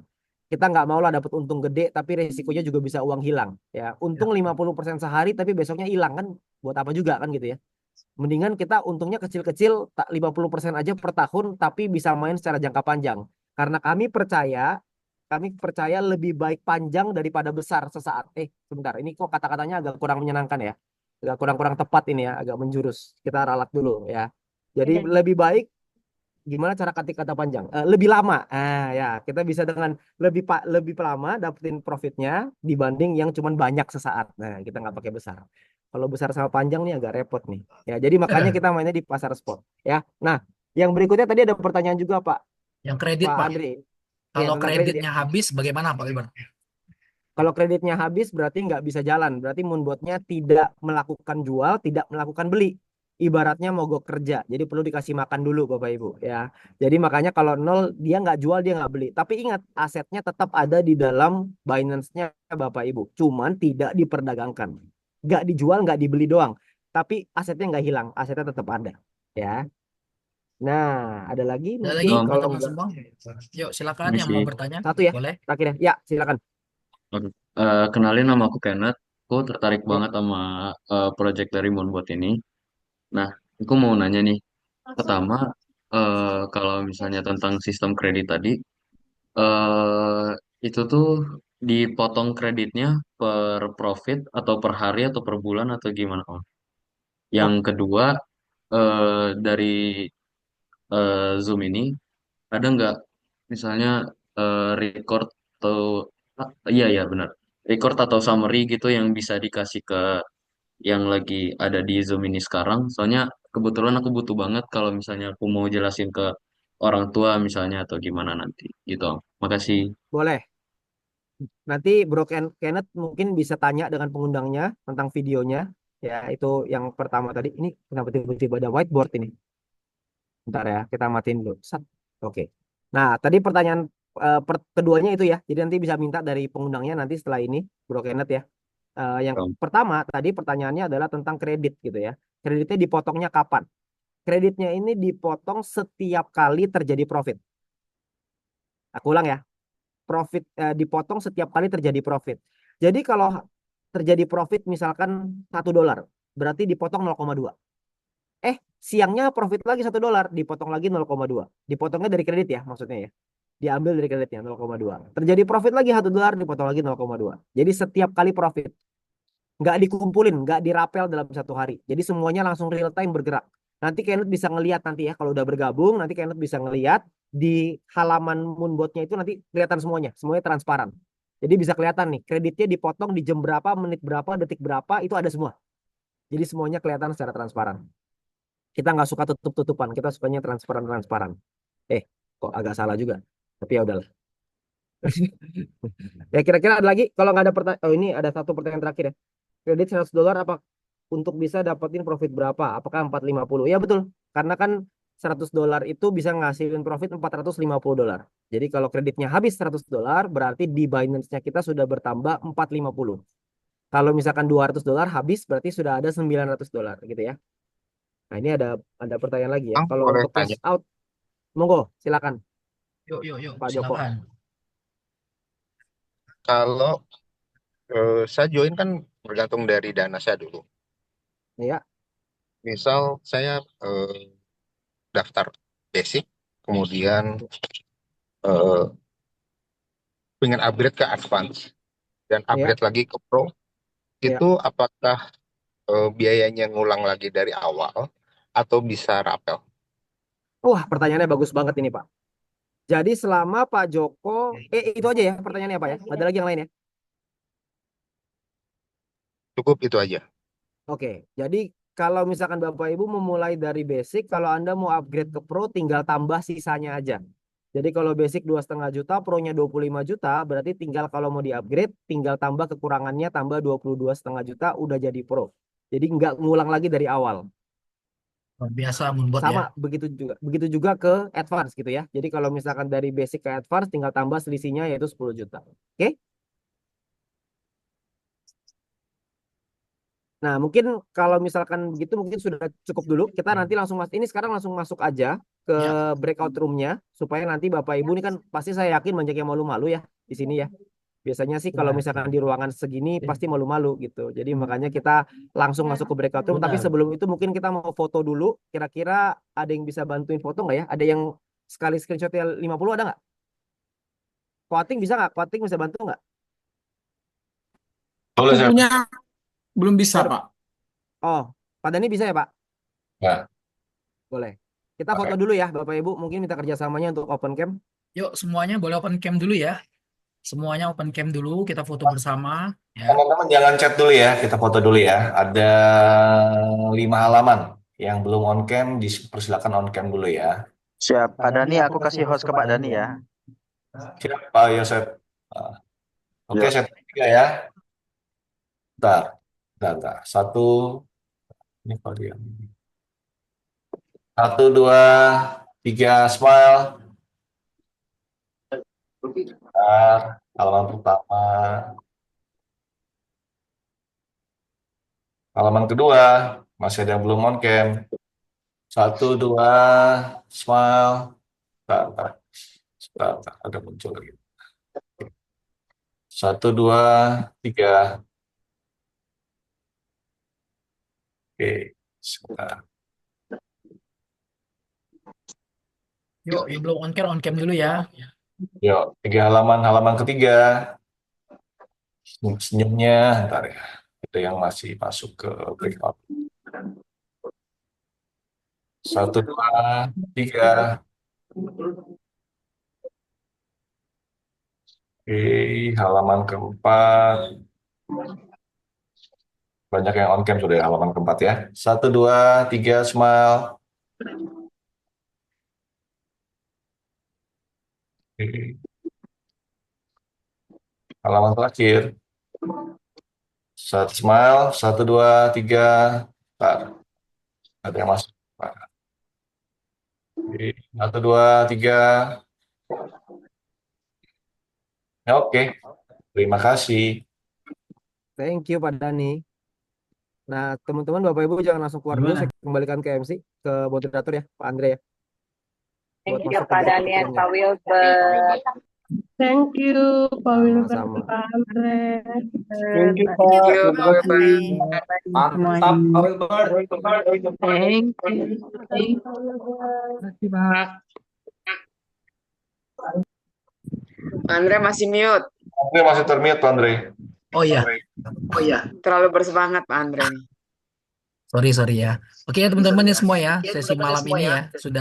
Kita nggak mau lah dapat untung gede tapi resikonya juga bisa uang hilang ya. ya. Untung 50% sehari tapi besoknya hilang kan buat apa juga kan gitu ya. Mendingan kita untungnya kecil-kecil, 50% aja per tahun, tapi bisa main secara jangka panjang. Karena kami percaya lebih baik panjang daripada besar sesaat. Sebentar, ini kok kata-katanya agak kurang menyenangkan ya. Agak kurang-kurang tepat ini ya, agak menjurus. Kita ralat dulu ya. Jadi lebih baik gimana cara ketik kata panjang? Lebih lama. Ya, kita bisa dengan lebih lama dapetin profitnya dibanding yang cuman banyak sesaat. Nah, kita nggak pakai besar. Kalau besar sama panjang nih agak repot nih. Ya, jadi makanya kita mainnya di pasar spot. Ya. Nah, yang berikutnya tadi ada pertanyaan juga Pak Yang kredit Pak Pak. Andri. Ya, Kalau tentang kredit ya. kreditnya habis bagaimana Pak Wilbert? Kalau kreditnya habis berarti nggak bisa jalan. Berarti Moonbotnya tidak melakukan jual, tidak melakukan beli. Ibaratnya mogok kerja. Jadi perlu dikasih makan dulu Bapak Ibu ya. Jadi makanya kalau nol dia nggak jual, dia nggak beli. Tapi ingat asetnya tetap ada di dalam Binance-nya Bapak Ibu. Cuman tidak diperdagangkan. Nggak dijual, nggak dibeli doang. Tapi asetnya nggak hilang. Asetnya tetap ada. Ya. Nah, ada lagi Ada lagi mungkin kalau teman-teman nggak semua? Yuk silakan Ini yang sih. mau bertanya. satu ya. Boleh. Terakhir ya. Ya, silakan. Oke. Kenalin nama aku Kenneth. Aku tertarik Ya. banget sama project dari Moonbot ini. Nah, aku mau nanya nih. Pertama, kalau misalnya tentang sistem kredit tadi, eh itu tuh dipotong kreditnya per profit atau per hari atau per bulan atau gimana, Om? Yang Nah, kedua, dari Zoom ini ada nggak misalnya record atau iya ya benar record atau summary gitu yang bisa dikasih ke yang lagi ada di Zoom ini sekarang. Soalnya kebetulan aku butuh banget kalau misalnya aku mau jelasin ke orang tua misalnya atau gimana nanti gitu. Makasih. boleh. Nanti Bro Kenneth mungkin bisa tanya dengan pengundangnya tentang videonya. Ya, itu yang pertama tadi. Ini kenapa tiba-tiba ada whiteboard ini? Bentar ya, kita matiin dulu. Sat. Oke. Nah, tadi pertanyaan keduanya itu ya. Jadi nanti bisa minta dari pengundangnya nanti setelah ini, Bro Kenneth ya. Yang Om. pertama tadi pertanyaannya adalah tentang kredit gitu ya. Kreditnya dipotongnya kapan? Kreditnya ini dipotong setiap kali terjadi profit. Aku ulang ya. Dipotong setiap kali terjadi profit. Jadi kalau terjadi profit misalkan $1, berarti dipotong 0,2. Siangnya profit lagi $1, dipotong lagi 0,2. Dipotongnya dari kredit ya maksudnya ya. Diambil dari kreditnya 0,2. Terjadi profit lagi $1, dipotong lagi 0,2. Jadi setiap kali profit. Nggak dikumpulin, nggak dirapel dalam satu hari. Jadi semuanya langsung real time bergerak. Nanti Kenneth bisa ngelihat nanti ya, kalau udah bergabung, nanti Kenneth bisa ngelihat di halaman Moonbotnya itu nanti kelihatan semuanya transparan. Jadi bisa kelihatan nih, kreditnya dipotong di jam berapa, menit berapa, detik berapa, itu ada semua. Jadi semuanya kelihatan secara transparan. Kita nggak suka tutup-tutupan, kita sukanya transparan-transparan. Kok agak salah juga. Tapi ya udahlah. Ya kira-kira ada lagi, kalau nggak ada pertanyaan, oh ini ada satu pertanyaan terakhir ya. Kredit $100 apa untuk bisa dapetin profit berapa? Apakah 450? Ya betul. Karena kan $100 itu bisa ngasilin profit $450. Jadi kalau kreditnya habis $100, berarti di Binance-nya kita sudah bertambah 450. Kalau misalkan $200 habis, berarti sudah ada $900 gitu ya. Nah, ini ada pertanyaan lagi ya. Bang, Kalau boleh untuk tanya. cash out, monggo, silakan Yuk, Pak Joko. silakan. Kalau saya join kan bergantung dari dana saya dulu. Ya, Misal saya daftar basic, kemudian eh, pengen upgrade ke advance dan ya, upgrade lagi ke pro, ya. itu apakah biayanya ngulang lagi dari awal atau bisa rapel? Wah, pertanyaannya bagus banget ini, Pak. Jadi selama Pak Joko, itu aja ya pertanyaannya Pak ya. Ada lagi yang lain ya? Cukup itu aja. Oke, jadi kalau misalkan Bapak Ibu memulai dari basic, kalau Anda mau upgrade ke pro, tinggal tambah sisanya aja. Jadi kalau basic 2,5 juta, pro-nya 25 juta, berarti tinggal kalau mau di-upgrade, tinggal tambah kekurangannya, tambah 22,5 juta, udah jadi pro. Jadi nggak ngulang lagi dari awal. Luar biasa Moonbot ya. Sama begitu juga ke advance gitu ya. Jadi kalau misalkan dari basic ke advance, tinggal tambah selisihnya yaitu 10 juta. Oke? Nah, mungkin kalau misalkan begitu mungkin sudah cukup dulu. Kita nanti langsung ini sekarang langsung masuk aja ke Ya. breakout room-nya supaya nanti Bapak Ibu ini kan pasti saya yakin banyak yang malu-malu ya di sini ya. Biasanya sih kalau Benar. misalkan di ruangan segini pasti malu-malu gitu. Jadi makanya kita langsung masuk ke breakout room. Tapi Benar. sebelum itu mungkin kita mau foto dulu. Kira-kira ada yang bisa bantuin foto nggak ya? Ada yang sekali screenshotnya 50 ada nggak? Quoting bisa nggak? Quoting bisa bantu nggak? Aku punya belum bisa, Baru- Pak. Oh, Pak Dani bisa ya Pak? Ya. Boleh. Kita Oke. foto dulu ya Bapak Ibu. Mungkin minta kerjasamanya untuk open cam. Yuk, semuanya boleh open cam dulu ya. Semuanya open cam dulu, kita foto bersama ya. Teman-teman jangan chat dulu ya, kita foto dulu ya. Ada 5 halaman yang belum on cam, dipersilakan on cam dulu ya. Siap, Pak Dani, aku kasih host ke Pak Dani ya. Siap, Pak Yosef. Ah, Oke, Ya. set 3 ya. Bentar. Ini Pak dia. 1, 2, 3, smile. Bentar, halaman pertama. Halaman kedua, masih ada yang belum on cam. 1, 2, smile. Bentar. Ada muncul lagi. 1, 2, 3. Oke, sebentar. Yuk, yang belum on cam dulu ya. Yuk, 3 halaman ketiga. Senyumnya, ntar ya. Itu yang masih masuk ke breakout. 1, 2, 3. Oke, halaman keempat. Banyak yang on cam sudah ya, halaman keempat ya. 1, 2, 3, smile. Oke. Halaman terakhir. Smile, 1, 2, 3. Ntar. Ada yang masuk. Oke, 1, 2, 3. Oke, terima kasih. Thank you Pak Dani. Nah, teman-teman Bapak Ibu jangan langsung keluar dulu. Gimana? Saya kembalikan ke MC, ke moderator ya, Pak Andre ya, buat Thank you masuk ke Pak break Daniel, roomnya. Pak Wilbert. Thank you, Pak Wilbert, Sama-sama. Pak Andre. Thank you, Thank Pak. you, Terima Pak kasih. Wilbert. Mantap, Pak Wilbert. Thank you. Terima kasih, Pak. Pak Andre masih mute. Andre masih termute, Pak Andre. Oh iya, Terlalu bersemangat Pak Andre. sorry ya. Oke ya teman-teman ya semua ya, sesi malam ini ya sudah